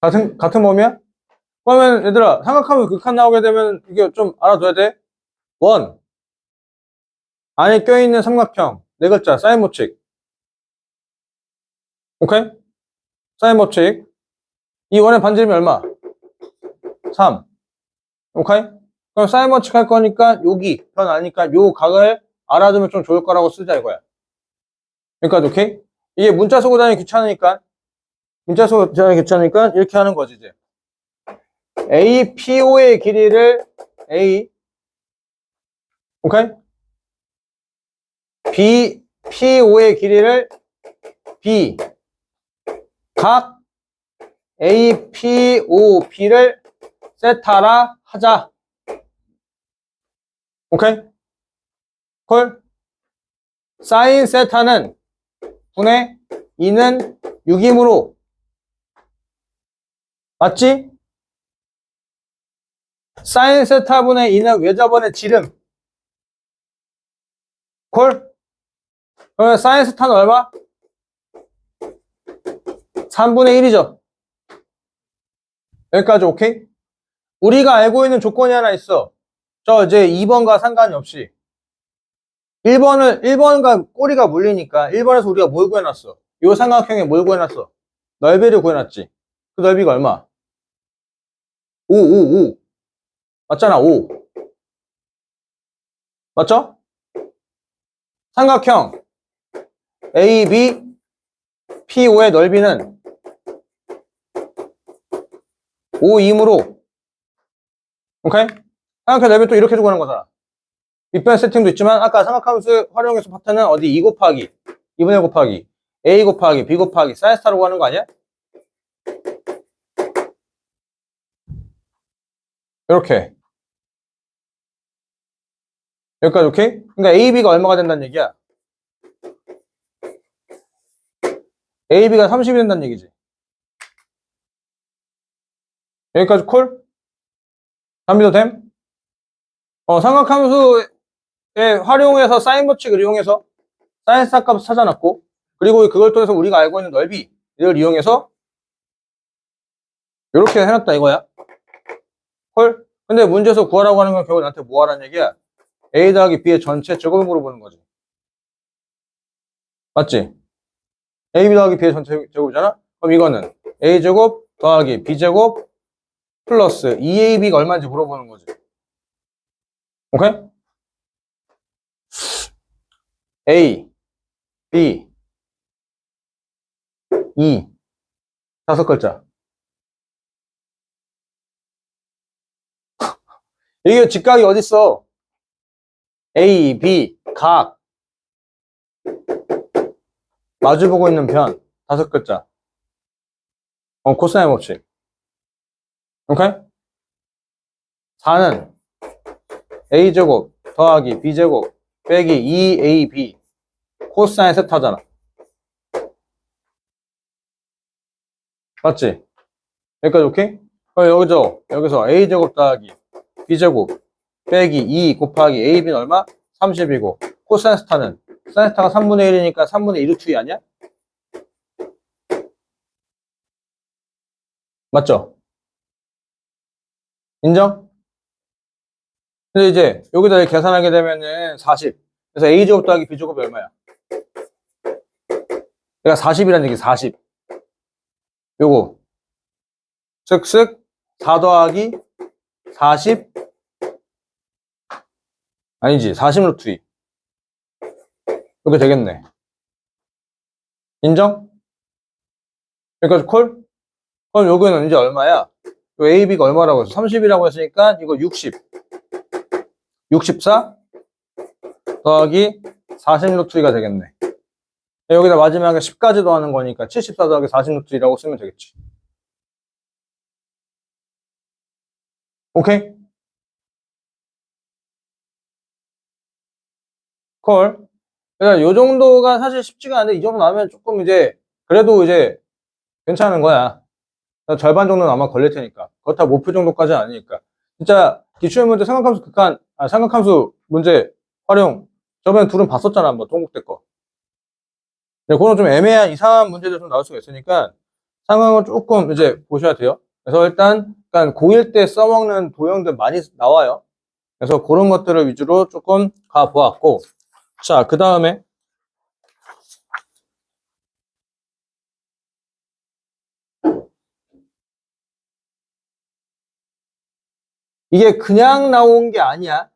같은 범위야? 그러면 얘들아, 삼각함수 극한 나오게 되면 이게 좀 알아둬야 돼. 원. 안에 껴있는 삼각형. 네 글자, 사인 법칙. 오케이? 사인 법칙. 이 원의 반지름이 얼마? 3. 오케이? 그럼 사인 법칙 할 거니까 여기 변 아니까 요 각을 알아두면 좀 좋을 거라고 쓰자 이거야. 그러니까 오케이? 이게 문자 쓰고 다니기 귀찮으니까 이렇게 하는 거지 이제. APO의 길이를 A, 오케이? BPO의 길이를 B, 각 APOB를 세타라 하자. 오케이? 콜? 사인 세타는 분의 2는 6이므로 맞지? 사인 세타분의 2는 외접원의 지름. 콜? 그러면 사인 세타는 얼마? 3분의 1이죠. 여기까지 오케이? 우리가 알고 있는 조건이 하나 있어. 저 이제 2번과 상관이 없이 1번과 꼬리가 물리니까 1번에서 우리가 뭘 구해놨어? 요 삼각형에 뭘 구해놨어? 넓이를 구해놨지. 그 넓이가 얼마? 5. 맞잖아, 5. 맞죠? 삼각형 AB, PO의 넓이는 5이므로 오케이? 삼각형 넓이 또 이렇게 주고 하는 거잖아. 밑변 세팅도 있지만 아까 삼각함수 활용해서 파트는 어디 2 곱하기 2분의 곱하기 A 곱하기 B 곱하기 사인스타라고 하는 거 아니야? 이렇게 여기까지 오케이? 그러니까 AB가 얼마가 된다는 얘기야? AB가 30이 된다는 얘기지. 여기까지 콜? 담비도 됨? 삼각함수에 활용해서 사인 법칙을 이용해서 사인스타 값을 찾아놨고 그리고 그걸 통해서 우리가 알고 있는 넓이를 이용해서 이렇게 해놨다 이거야. 헐? 근데 문제에서 구하라고 하는 건 결국 나한테 뭐 하라는 얘기야? A 더하기 B의 전체 제곱을 물어보는 거지. 맞지? AB 더하기 B의 전체 제곱이잖아? 그럼 이거는 A제곱 더하기 B제곱 플러스 2AB가 얼마인지 물어보는 거지. 오케이? A, B, 2 다섯 글자. 이게 직각이 어딨어? A, B, 각 마주보고 있는 변 다섯 글자. 코사인 법칙. 오케이? 4는 A제곱 더하기 B제곱 빼기 2AB 코사인 세타잖아. 맞지? 여기까지 오케이? 그럼 여기서 A제곱 더하기 B제곱 빼기 2 곱하기 AB는 얼마? 30이고 코사인 스타는 사인 스타가 3분의 1이니까 3분의 1 루트 2 아니야? 맞죠? 인정? 근데 이제 여기다 계산하게 되면은 40. 그래서 A제곱 더하기 B제곱이 얼마야? 내가 40이라는 얘기 40. 요거 쓱쓱 4 더하기 40 아니지 40 루트 2 이렇게 되겠네. 인정? 여기까지 콜? 그럼 여기는 이제 얼마야? AB가 얼마라고 했어? 30이라고 했으니까 이거 60 64 더하기 40 루트 2가 되겠네. 여기다 마지막에 10까지 더하는 거니까 74 더하기 40 루트 2라고 쓰면 되겠지. 오케이? 콜. 그러니까 요 정도가 사실 쉽지가 않은데 이 정도 나오면 조금 이제 그래도 이제 괜찮은 거야. 절반 정도는 아마 걸릴 테니까. 그렇다고 목표 정도까지는 아니니까. 진짜 기출 문제 삼각함수 극한, 삼각함수 문제 활용 저번에 둘은 봤었잖아. 한번 동국대 거. 근데 그거는 좀 애매한 이상한 문제들 좀 나올 수가 있으니까 상황을 조금 이제 보셔야 돼요. 그래서 일단 고1 때 써먹는 도형들 많이 나와요. 그래서 그런 것들을 위주로 조금 가보았고, 자, 그 다음에 이게 그냥 나온 게 아니야.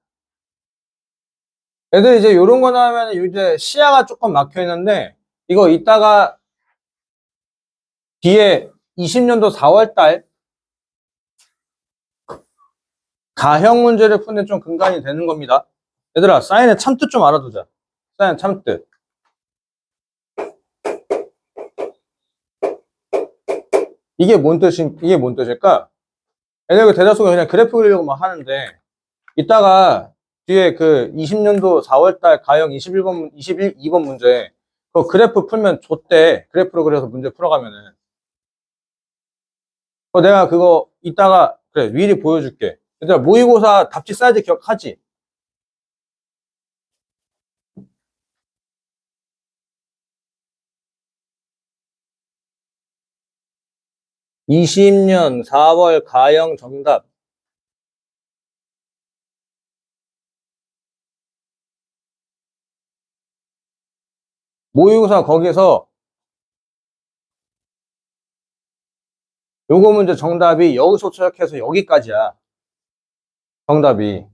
애들 이제 요런 거 나오면 이제 시야가 조금 막혀 있는데 이거 이따가 뒤에 20년도 4월 달 가형 문제를 푸는 좀 근간이 되는 겁니다. 얘들아, 사인의 참뜻 좀 알아두자. 사인 참뜻. 이게 뭔 뜻일까? 얘들 그 대다수가 그냥 그래프 그리려고 막 하는데 이따가 뒤에 그 20년도 4월 달 가형 2번 문제 그 그래프 풀면 줬대. 그래프로 그려서 문제 풀어가면은. 내가 그거 이따가 그래 미리 보여줄게. 얘들아, 모의고사 답지 사이즈 기억하지? 20년 4월 가형 정답. 모의고사 거기서 요거 문제 정답이 여기서 시작해서 여기까지야. 정답이.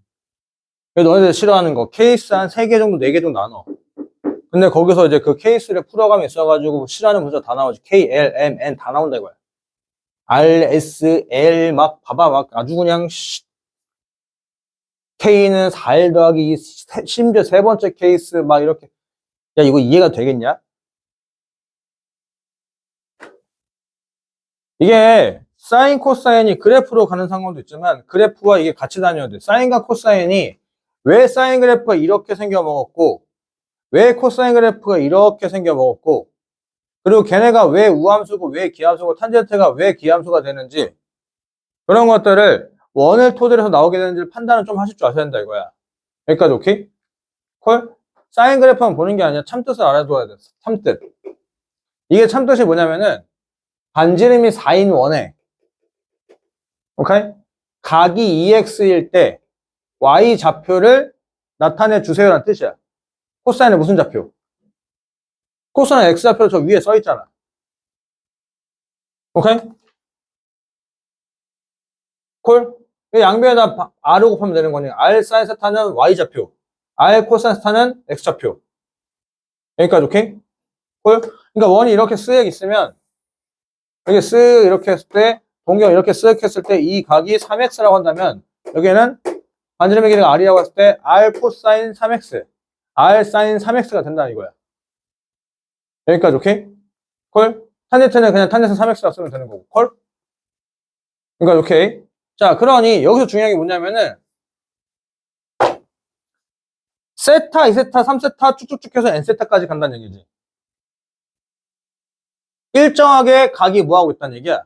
그래서 너네들 싫어하는 거 케이스 한 3개 정도 4개 정도 나눠. 근데 거기서 이제 그 케이스를 풀어가면 있어가지고 싫어하는 문제 다 나오지. K, L, M, N 다 나온다 이거야. R, S, L 막 봐봐 막 아주 그냥 K는 4L 더하기 2, 심지어 세 번째 케이스 막 이렇게. 야, 이거 이해가 되겠냐? 이게 사인 코사인이 그래프로 가는 상황도 있지만 그래프와 이게 같이 다녀야 돼. 사인과 코사인이 왜 사인 그래프가 이렇게 생겨 먹었고 왜 코사인 그래프가 이렇게 생겨 먹었고 그리고 걔네가 왜 우함수고 왜 기함수고 탄젠트가 왜 기함수가 되는지 그런 것들을 원을 토대로 해서 나오게 되는지 판단을 좀 하실 줄 아셔야 된다 이거야. 여기까지 오케이? 콜? 사인 그래프만 보는 게 아니라 참뜻을 알아둬야 돼. 참뜻. 이게 참뜻이 뭐냐면은 반지름이 4인 원에 오케이? 각이 2x일 때 y 좌표를 나타내 주세요라는 뜻이야. 코사인은 무슨 좌표? 코사인 x 좌표를 저 위에 써 있잖아. 오케이? 콜? 양변에다 r을 곱하면 되는 거니. r 사인 세타는 y 좌표, r 코사인 세타는 x 좌표. 여기까지 오케이? 콜? 그러니까 원이 이렇게 쓱 있으면 여기 쓱 이렇게 했을 때 동경 이렇게 쓱 했을 때 이 각이 3x라고 한다면 여기에는 반지름의 길이가 r이라고 했을 때 r 코사인 3x, r 사인 3x가 된다는 이거야. 여기까지 오케이? 콜? 탄젠트는 그냥 탄젠트 3x라고 쓰면 되는 거고. 콜? 그러니까 오케이. 자, 그러니 여기서 중요한 게 뭐냐면은 세타, 2세타, 3세타 쭉쭉쭉 해서 n세타까지 간다는 얘기지. 일정하게 각이 뭐하고 있다는 얘기야?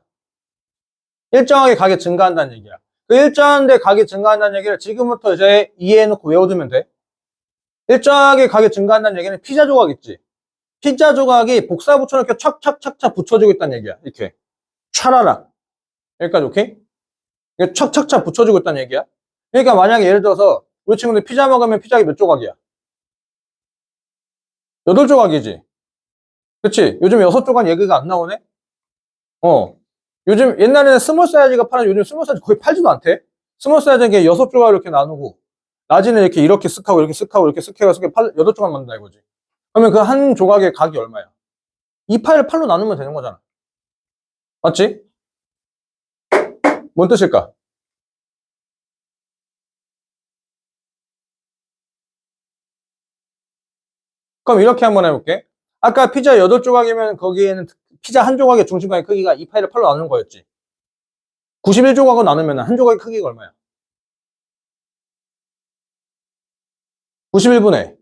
일정하게 각이 증가한다는 얘기야. 그 일정한데 각이 증가한다는 얘기를 지금부터 이제 이해해놓고 외워두면 돼. 일정하게 각이 증가한다는 얘기는 피자 조각 있지. 피자 조각이 복사 붙여놓고 이렇게 착착착착 붙여주고 있다는 얘기야. 이렇게. 촤라라. 여기까지 오케이? 이게 착착착 붙여주고 있다는 얘기야. 그러니까 만약에 예를 들어서 우리 친구들 피자 먹으면 피자가 몇 조각이야? 8조각이지. 그치? 요즘 6조각 얘기가 안 나오네? 어. 요즘 옛날에는 스몰 사이즈가 팔았는데 요즘 스몰 사이즈 거의 팔지도 않대. 스몰 사이즈는 이게 6조각 이렇게 나누고 라지는 이렇게 쓱하고 이렇게 쓱하고 이렇게 쓱해서 8조각 만든다 이거지. 그러면 그 한 조각의 가격이 얼마야? 이 파일을 8로 나누면 되는 거잖아. 맞지? 뭔 뜻일까? 그럼 이렇게 한번 해볼게. 아까 피자 8조각이면 거기에는 피자 한 조각의 중심각의 크기가 이 파일을 8로 나누는 거였지. 91조각을 나누면 한 조각의 크기가 얼마야? 91분의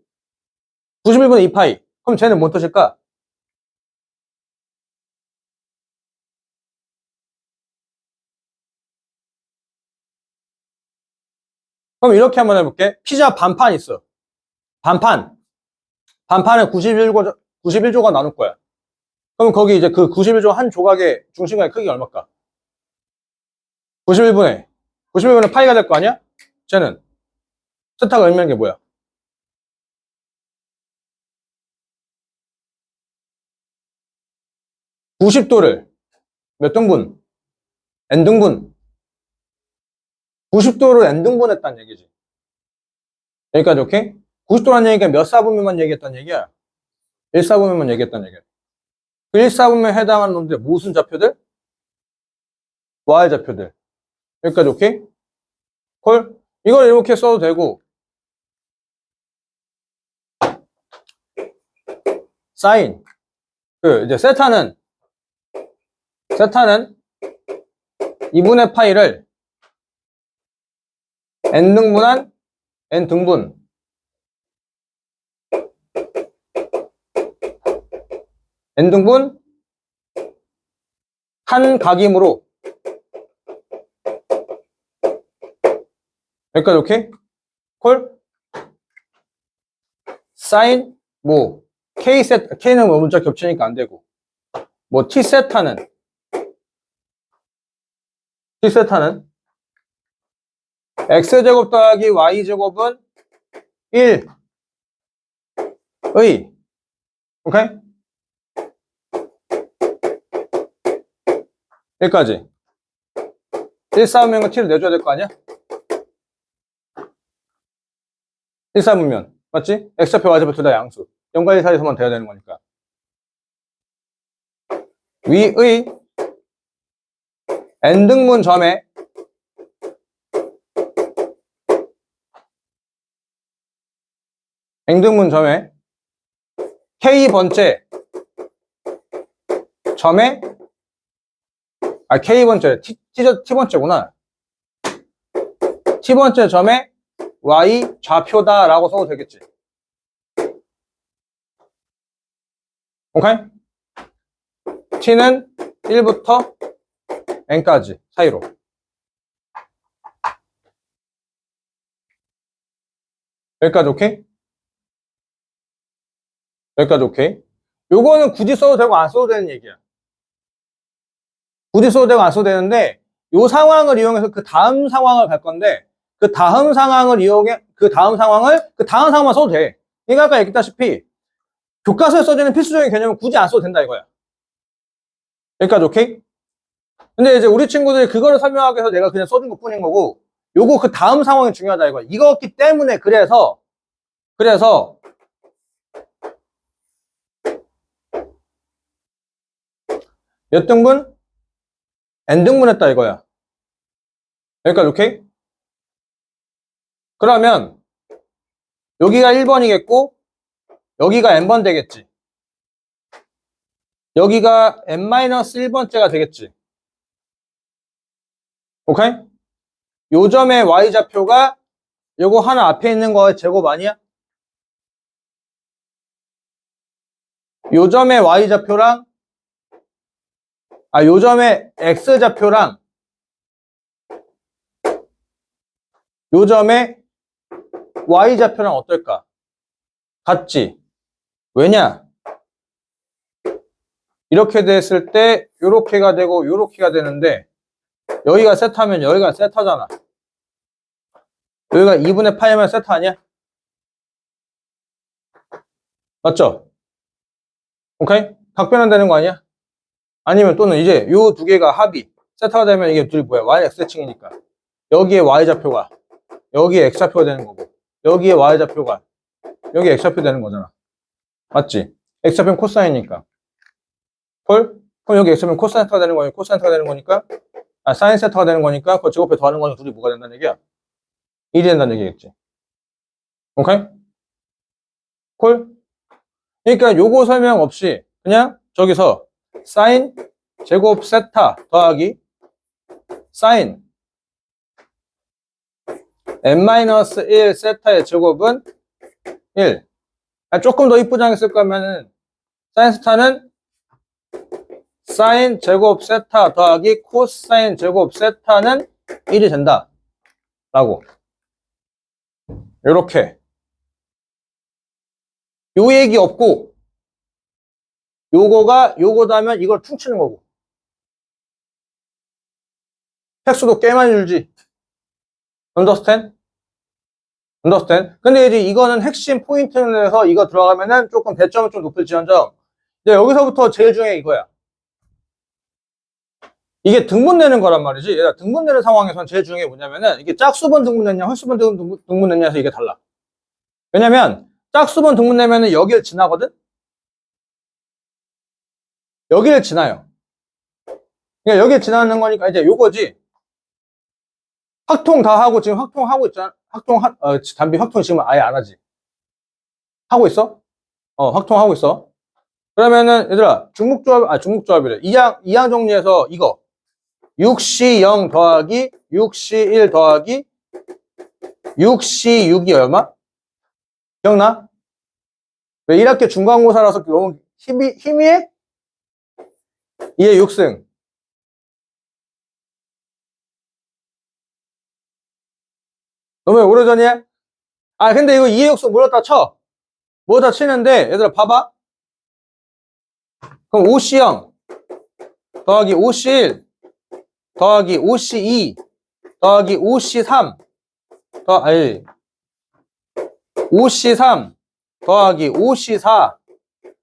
91분의 2파이. 그럼 쟤는 뭔 뜻일까? 그럼 이렇게 한번 해볼게. 피자 반판 있어. 반판. 반판을 91조각 나눌 거야. 그럼 거기 이제 그 91조각 한 조각의 중심각의 크기가 얼마일까? 91분의 파이가 될 거 아니야? 쟤는 세타가 의미하는 게 뭐야? 90도를 몇 등분? n등분. 90도를 n등분했다는 얘기지. 여기까지 오케이? 90도라는 얘기가 몇 사분면만 얘기했다는 얘기야? 1사분면만 얘기했다는 얘기야. 그 1사분면에 해당하는 놈들 무슨 좌표들? y좌표들. 여기까지 오케이? 콜? 이걸 이렇게 써도 되고 사인 그 이제 세타는 2분의 파이를 n등분한 n등분 n등분 한 각이므로 여기까지 오케이? 콜? 사인 뭐 K는 뭐 문자 겹치니까 안 되고 뭐 T세타는 X제곱 더하기 Y제곱은 1의 오케이? 여기까지 1사분면과 T를 내줘야 될 거 아니야? 1사분면 맞지? X좌표 Y좌표 둘 다 양수 0과 1 사이에서만 돼야 되는 거니까 위의 n등분 점에 K번째 점에 K번째 T번째구나 T번째 점에 Y 좌표다 라고 써도 되겠지 오케이? T는 1부터 N까지 사이로 여기까지 오케이? 여기까지 오케이? 요거는 굳이 써도 되고 안 써도 되는 얘기야 굳이 써도 되고 안 써도 되는데 요 상황을 이용해서 그 다음 상황을 갈 건데 그 다음 상황을 이용해 그 다음 상황만 써도 돼 그러니까 아까 얘기했다시피 교과서에 써지는 필수적인 개념은 굳이 안 써도 된다 이거야 여기까지 오케이? 근데 이제 우리 친구들이 그거를 설명하기 위해서 내가 그냥 써준 것 뿐인 거고 요거 그 다음 상황이 중요하다 이거야 이거기 때문에 그래서 몇 등분? n등분 했다 이거야 여기까지 오케이? 그러면 여기가 1번이겠고 여기가 n번 되겠지 여기가 n-1번째가 되겠지 오케이? 요 점의 y좌표가 요거 하나 앞에 있는 거의 제곱 아니야? 요 점의 y좌표랑 요 점의 x좌표랑 요 점의 y좌표랑 어떨까? 같지? 왜냐? 이렇게 됐을 때 요렇게가 되고 요렇게가 되는데 여기가 세타면 여기가 세타잖아 여기가 2분의 파이면 세타 아니야? 맞죠? 오케이? 각변환 되는 거 아니야? 아니면 또는 이제 요 두 개가 합이 세타가 되면 이게 둘이 뭐야? y x대칭이니까 여기에 y좌표가 여기에 x좌표가 되는 거고 여기에 y좌표가 여기에 x좌표 되는 거잖아. 맞지? x좌표는 코사인이니까 콜? 그럼 여기 x좌표는 코사인 세타가 되는 거니까 코사인 세타가 되는 거니까 사인 세타가 되는 거니까 그거 제곱해 더하는 거는 둘이 뭐가 된다는 얘기야? 1이 된다는 얘기겠지. 오케이? 콜? 그러니까 요거 설명 없이 그냥 저기서 사인 제곱 세타 더하기 사인 n-1 세타의 제곱은 1. 조금 더 이쁘장하게 쓸 거면은 사인 세타는 사인 제곱 세타 더하기 코사인 제곱 세타는 1이 된다 라고 요렇게 요 얘기 없고 요거가 요거다면 이걸 퉁치는 거고 획수도 꽤 많이 줄지. understand? understand? 근데 이제 이거는 핵심 포인트에서 이거 들어가면은 조금 배점은 좀 높을지언정 이제 여기서부터 제일 중요한 이거야. 이게 등분되는 거란 말이지. 얘가 등분되는 상황에서는 제일 중요한 게 뭐냐면은 이게 짝수번 등분됐냐 홀수번 등분됐냐에서 이게 달라. 왜냐면 짝수번 등분되면은 여기를 지나거든? 여기를 지나요. 그러니까 여기를 지나는 거니까 이제 요거지. 확통 다 하고 지금 확통하고 있잖아. 담비 확통 지금 아예 안 하지. 하고 있어? 확통하고 있어. 그러면은 얘들아 중목조합이래. 이항 정리해서 이거 6C 0 더하기 6C 1 더하기 6C 6이 얼마? 기억나? 왜 1학기 중간고사라서 너무 희미해? 2의 6승. 너무 오래전이야? 근데 이거 2의 6승 뭐였다 쳐. 뭐였다 치는데, 얘들아, 봐봐. 그럼 5C0 더하기 5C1 더하기 5C2 더하기 5C3 5C3 더하기 5C4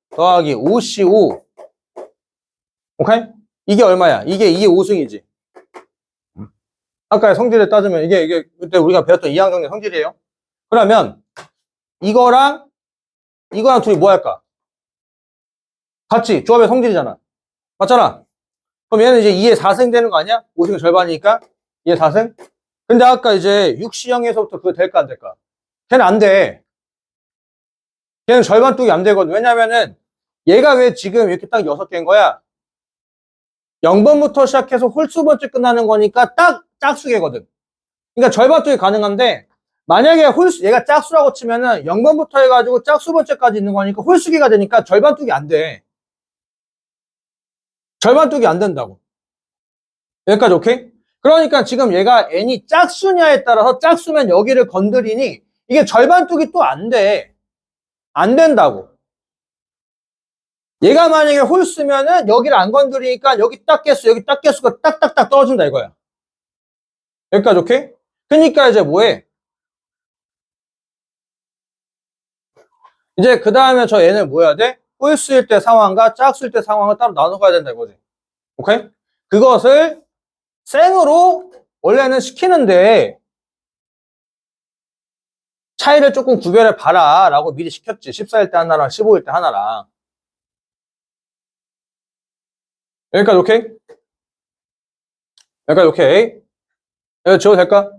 더하기 5C5 오케이? 이게 얼마야? 이게 2의 5승이지. 아까 성질을 따지면 이게 그때 우리가 배웠던 이항정리 성질이에요. 그러면 이거랑 둘이 뭐 할까? 같이 조합의 성질이잖아. 맞잖아. 그럼 얘는 이제 2의 4승 되는 거 아니야? 5승의 절반이니까 2의 4승? 근데 아까 이제 6C형에서부터 그거 될까 안 될까? 걔는 안 돼. 걔는 절반 뚝이 안 되거든. 왜냐면은 얘가 왜 지금 이렇게 딱 6개인 거야? 0번부터 시작해서 홀수번째 끝나는 거니까 딱 짝수개거든. 그러니까 절반 뚝이 가능한데 만약에 얘가 짝수라고 치면은 0번부터 해가지고 짝수번째까지 있는 거니까 홀수기가 되니까 절반 뚝이 안 돼. 절반 뚝이 안 된다고. 여기까지 오케이? 그러니까 지금 얘가 n이 짝수냐에 따라서 짝수면 여기를 건드리니 이게 절반 뚝이 또 안 돼. 안 된다고. 얘가 만약에 홀수면은 여기를 안 건드리니까 여기 딱 개수, 여기 딱 개수가 딱딱딱 떨어진다 이거야. 여기까지 오케이? 그러니까 이제 뭐해? 이제 그 다음에 저 얘는 뭐 해야 돼? 홀수일 때 상황과 짝수일 때 상황을 따로 나눠 가야 된다 이거지. 오케이? 그것을 생으로 원래는 시키는데 차이를 조금 구별해 봐라 라고 미리 시켰지. 14일 때 하나랑 15일 때 하나랑. 여기까지 오케이? 여기까지 오케이? 여기 지워도 될까?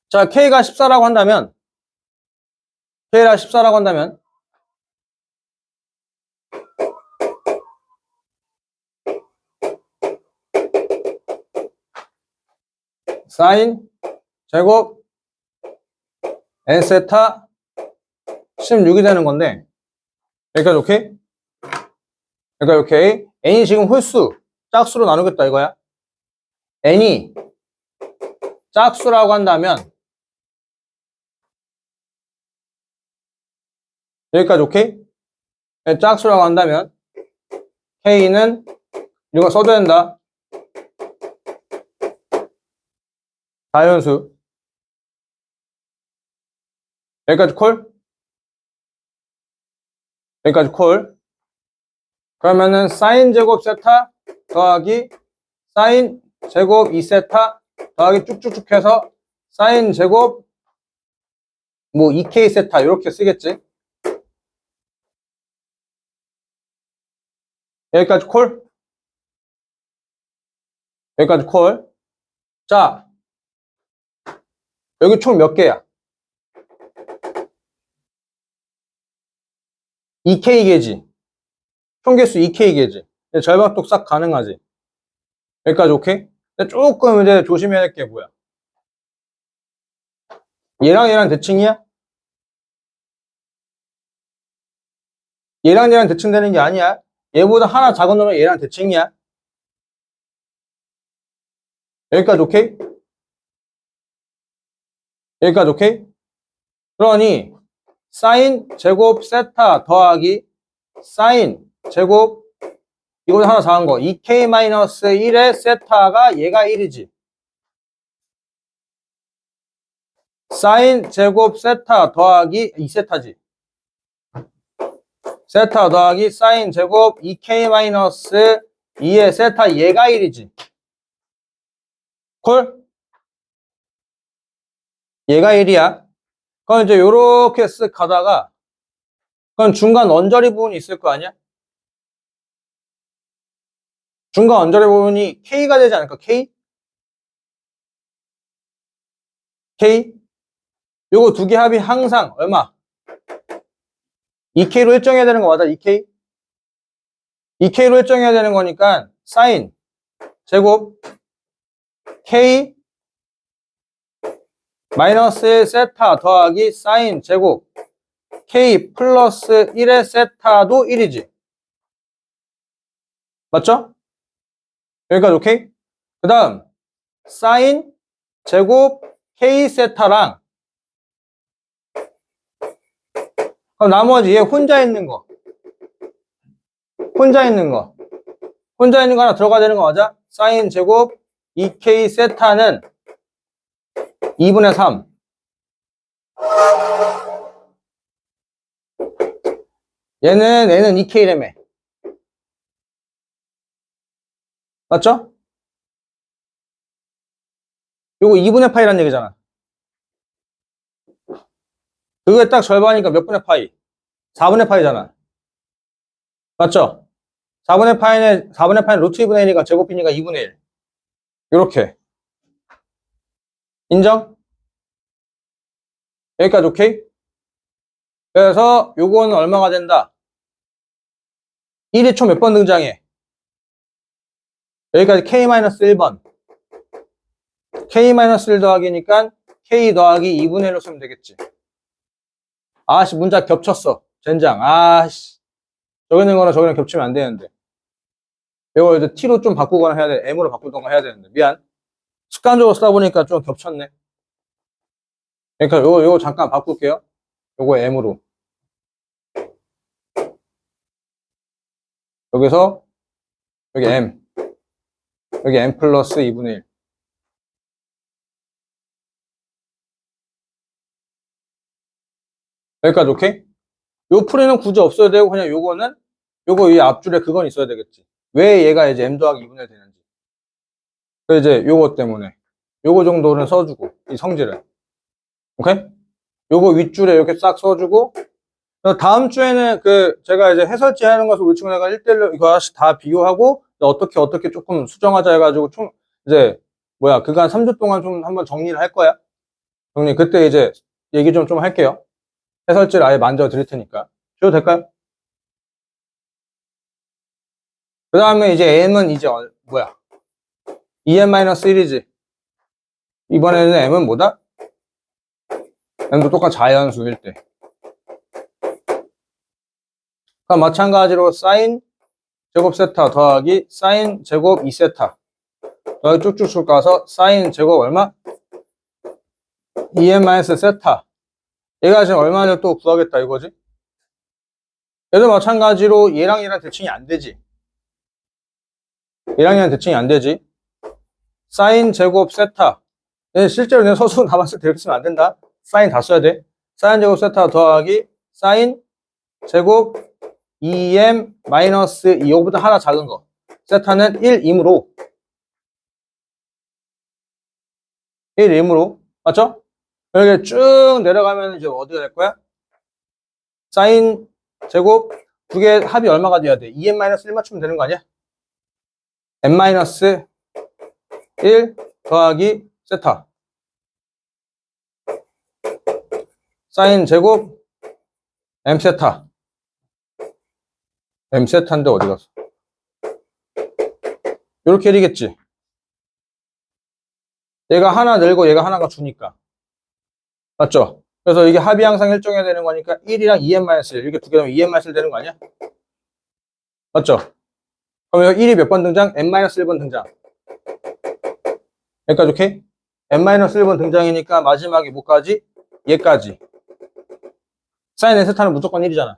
자, K가 14라고 한다면 K가 14라고 한다면 사인 제곱 n세타 16이 되는 건데 여기까지 오케이? 여기까지 오케이? n이 지금 홀수 짝수로 나누겠다 이거야. n이 짝수라고 한다면 여기까지 오케이? 짝수라고 한다면 K는 이거 써줘야 된다. 자연수. 여기까지 콜? 여기까지 콜. 그러면은 사인 제곱 세타 더하기 사인 제곱 2세타 더하기 쭉쭉쭉 해서 사인 제곱 뭐 2k 세타 이렇게 쓰겠지. 여기까지 콜. 여기까지 콜. 자, 여기 총 몇 개야? 2K개지. 총 개수 2K개지. 절반독 싹 가능하지. 여기까지 오케이? 근데 조금 이제 조심해야 될 게 뭐야? 얘랑 대칭이야? 얘랑 대칭되는 게 아니야. 얘보다 하나 작은 놈은 얘랑 대칭이야. 여기까지 오케이? 여기까지 오케이? 그러니 사인 제곱 세타 더하기 사인 제곱 이거보다 하나 작은 거 2k-1의 세타가 얘가 1이지. 사인 제곱 세타 더하기 2세타지. 세타 더하기 사인 제곱 2k-2의 세타 얘가 1이지. 콜? 얘가 1이야. 그럼 이제 요렇게 쓱 가다가 그럼 중간 언저리 부분이 있을 거 아니야? 중간 언저리 부분이 K가 되지 않을까? K? K? 요거 두 개 합이 항상 얼마? 2K로 일정해야 되는 거 맞아? 2K? 2K로 일정해야 되는 거니까 사인 제곱 K 마이너스 세타 더하기 사인 제곱 K 플러스 1의 세타도 1이지. 맞죠? 여기까지 오케이? 그 다음 사인 제곱 K 세타랑 그럼 나머지 얘 혼자 있는 거 하나 들어가야 되는 거 맞아? 사인 제곱 2K 세타는 2분의 3 얘는 2K라며. 맞죠? 요거 2분의 파이란 얘기잖아. 그게 딱 절반이니까 몇 분의 파이? 4분의 파이잖아. 맞죠? 4분의 파이는 루트 2분의 1이니까 제곱이니까 2분의 1. 요렇게. 인정? 여기까지 오케이? 그래서 요거는 얼마가 된다? 1이 총 몇 번 등장해? 여기까지 K-1번. K-1 더하기니까 K 더하기 2분의 1로 쓰면 되겠지. 아씨, 문자 겹쳤어. 젠장. 아씨. 저기 있는 거랑 저기랑 겹치면 안 되는데. 이거 이제 T로 좀 바꾸거나 해야 돼. M으로 바꾸던가 해야 되는데. 미안. 습관적으로 쓰다 보니까 좀 겹쳤네. 그러니까 요거 잠깐 바꿀게요. 요거 M으로. 여기서 여기 M. 여기 M 플러스 2분의 1. 여기까지 오케이? 요 풀이는 굳이 없어야 되고 그냥 요거는 요거 이 앞줄에 그건 있어야 되겠지. 왜 얘가 이제 M 더하기 2분의 1 되는지. 그 이제 요거 때문에 요거 정도는 써주고 이 성질을. 오케이? 요거 윗줄에 이렇게 싹 써주고 다음 주에는 그 제가 이제 해설지 하는 것을 우리 친구가 1대1로 이거 다 비교하고 어떻게 조금 수정하자 해가지고 총 이제 그간 3주 동안 좀 한번 정리를 할 거야. 정리 그때 이제 얘기 좀 할게요. 해설지를 아예 만져 드릴 테니까. 줘도 될까요? 그 다음에 이제 M은 이제 뭐야? 2n-1이지. 이번에는 M은 뭐다? M도 똑같이 자연수일 때. 그럼 마찬가지로 사인 제곱 세타 더하기 사인 제곱 2세타 더하기 쭉쭉쭉 가서 사인 제곱 얼마? 2n- 세타. 얘가 지금 얼마를 또 구하겠다 이거지? 얘도 마찬가지로 얘랑 대칭이 안 되지. 얘랑 대칭이 안 되지. 사인 제곱 세타. 얘 실제로 내 서수 남았을 때 이렇게 쓰면 안 된다. 사인 다 써야 돼. 사인 제곱 세타 더하기 사인 제곱 2m-2 이거보다 하나 작은 거 세타는 1이므로 맞죠? 이렇게 쭉 내려가면 이제 어디가 될 거야? 사인 제곱 두 개 합이 얼마가 돼야 돼? 2m-1 맞추면 되는 거 아니야? m-1 더하기 세타 사인 제곱 m세타 m세타인데 어디 갔어? 이렇게 되겠지. 얘가 하나 늘고 얘가 하나가 주니까 맞죠? 그래서 이게 합이 항상 일정해야 되는 거니까 1이랑 2m-1 이렇게 두 개 하면 2m-1 되는 거 아니야? 맞죠? 그럼 여기 1이 몇 번 등장? m-1번 등장. 여기까지 오케이? m-1번 등장이니까 마지막에 뭐까지? 얘까지. 사인 n세타는 무조건 1이잖아.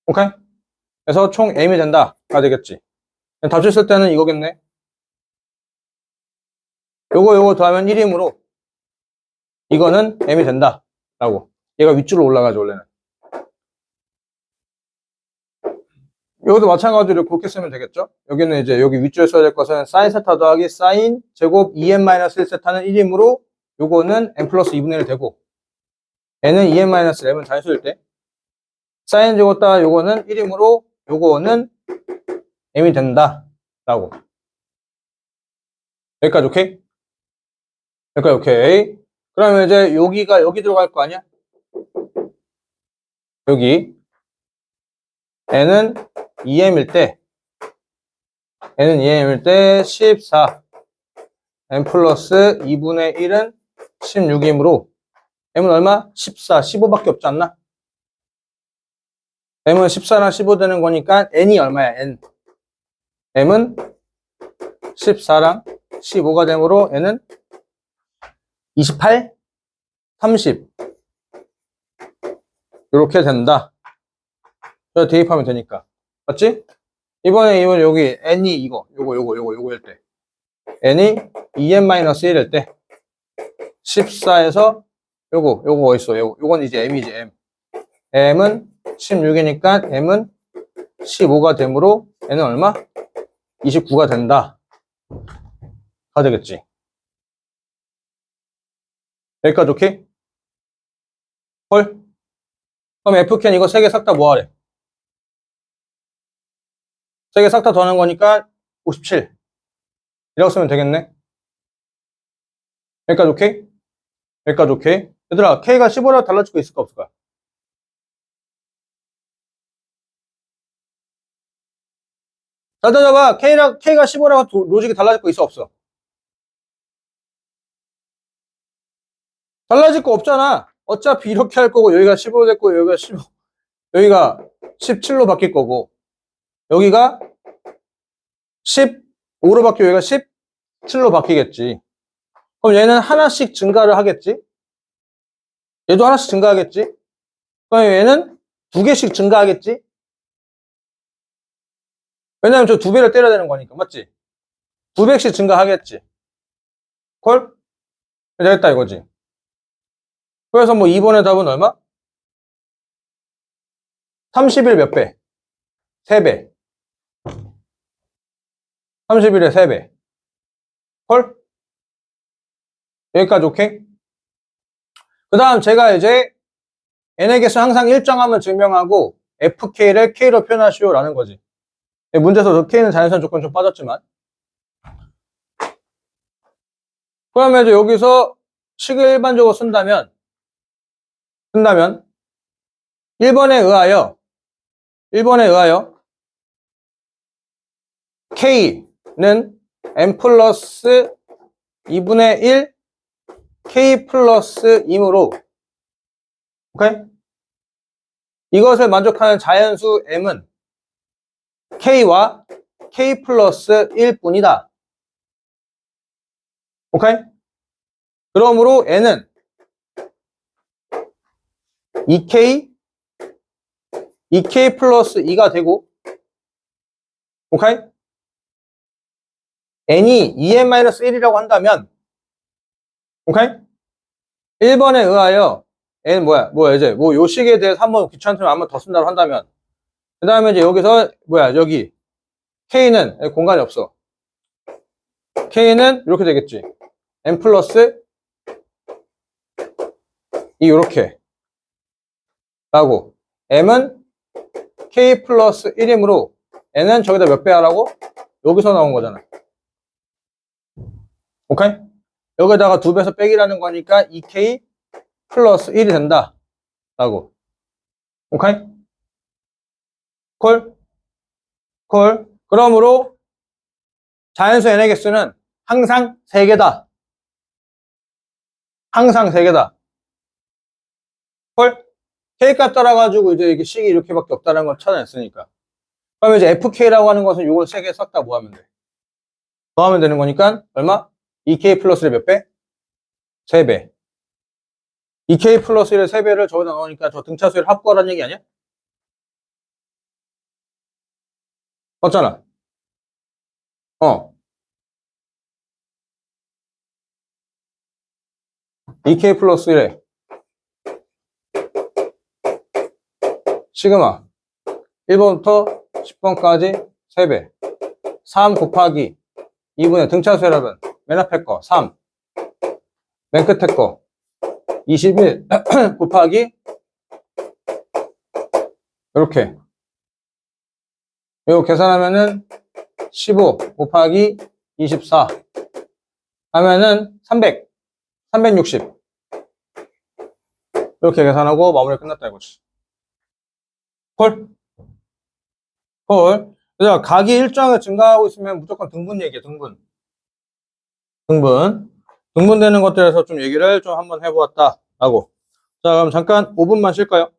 오케이? 그래서 총 m이 된다가 되겠지. 답줄 쓸 때는 이거겠네. 요거 더하면 1이므로 이거는 m이 된다 라고. 얘가 윗줄로 올라가죠 원래는. 이것도 마찬가지로 그렇게 쓰면 되겠죠. 여기는 이제 여기 윗줄에 써야 될 것은 사인 세타 더하기 사인 제곱 2m-1 세타는 1이므로 요거는 m 플러스 2분의 1 되고 n은 2m-m은 단수일 때 사인 제곱 따 요거는 1이므로 요거는 m이 된다 라고. 여기까지 오케이? 여기까지 오케이. 그러면 이제 여기가 여기 들어갈 거 아니야? 여기 n은 2m일 때 14 m 플러스 2분의 1은 16이므로 m은 얼마? 14, 15밖에 없지 않나? m은 14랑 15 되는 거니까 n이 얼마야? m은 14랑 15가 되므로 n은 28, 30 이렇게 된다. 그래서 대입하면 되니까 맞지? 이번 여기 n이 요거일 때 n이 2m-1일 때 14에서 요거 어딨어? 요건 이제 m이지 m은 16이니까 m은 15가 되므로 n은 얼마? 29가 된다 가 되겠지. 여기까지 오케이? 헐? 그럼 f캔 이거 세 개 싹 다 뭐하래? 세 개 싹 다 더하는 거니까 57 이라고 쓰면 되겠네. 여기까지 오케이? 여기까지 오케이? 얘들아 k가 15라고 달라질 거 있을까 없을까? 잘 따져봐. k가 15라고 로직이 달라질 거 있어 없어? 달라질 거 없잖아. 어차피 이렇게 할 거고 여기가 15 될 거고 여기가 17로 바뀔 거고 여기가 15로 바뀌고 여기가 17로 바뀌겠지. 그럼 얘는 하나씩 증가를 하겠지? 얘도 하나씩 증가하겠지? 그럼 얘는 두 개씩 증가하겠지? 왜냐면 저 두 배를 때려야 되는 거니까 맞지? 두 배씩 증가하겠지. 콜? 됐다 이거지. 그래서 뭐 2번의 답은 얼마? 30일 몇 배? 3배. 30일에 3배. 헐? 여기까지 오케이? 그 다음 제가 이제 n의 개수 항상 일정하면 증명하고 fk를 k로 표현하시오 라는 거지. 문제에서 k는 자연산 조건 좀 빠졌지만. 그러면 이제 여기서 식을 일반적으로 쓴다면 1번에 의하여 k는 m 플러스 2분의 1 k 플러스 2이므로 오케이? 이것을 만족하는 자연수 m은 k와 k 플러스 1뿐이다. 오케이? 그러므로 n은 2k 플러스 2가 되고 오케이? n이 2n-1이라고 한다면 오케이? 1번에 의하여 N은 뭐야 이제 뭐 요 식에 대해서 한번 귀찮으면 한번 더 쓴다고 한다면 그 다음에 이제 여기서 여기 K는 공간이 없어. K는 이렇게 되겠지. N 플러스 요렇게 라고. M은 K 플러스 1이므로 N은 저기다 몇 배 하라고? 여기서 나온 거잖아. 오케이? 여기다가 2배에서 빼기라는 거니까 2K 플러스 1이 된다. 라고. 오케이? 콜? 콜. 그러므로 자연수 n의 개수는 항상 3개다. 항상 3개다. 콜? K값 따라가지고 이제 이게 식이 이렇게밖에 없다는 걸 찾아냈으니까. 그러면 이제 FK라고 하는 것은 이걸 3개 썼다 뭐 하면 돼? 더하면 되는 거니까 얼마? 2K 플러스 1의 몇 배? 3배. 2K 플러스 1의 3배를 저기다 넣으니까 저 등차수를 합구하라는 얘기 아니야? 맞잖아. 2K 플러스 1에 시그마 1번부터 10번까지 3배 3 곱하기 2분의 등차수 여러분 맨 앞에 거 3 맨 끝에 거 21 곱하기 이렇게 이거 계산하면은 15 곱하기 24 하면은 360 이렇게 계산하고 마무리 끝났다 이거지. 콜? 콜. 그래서 각이 일정하게 증가하고 있으면 무조건 등분 얘기야, 등분. 등분되는 것들에서 좀 얘기를 좀 한번 해보았다. 라고. 자, 그럼 잠깐 5분만 쉴까요?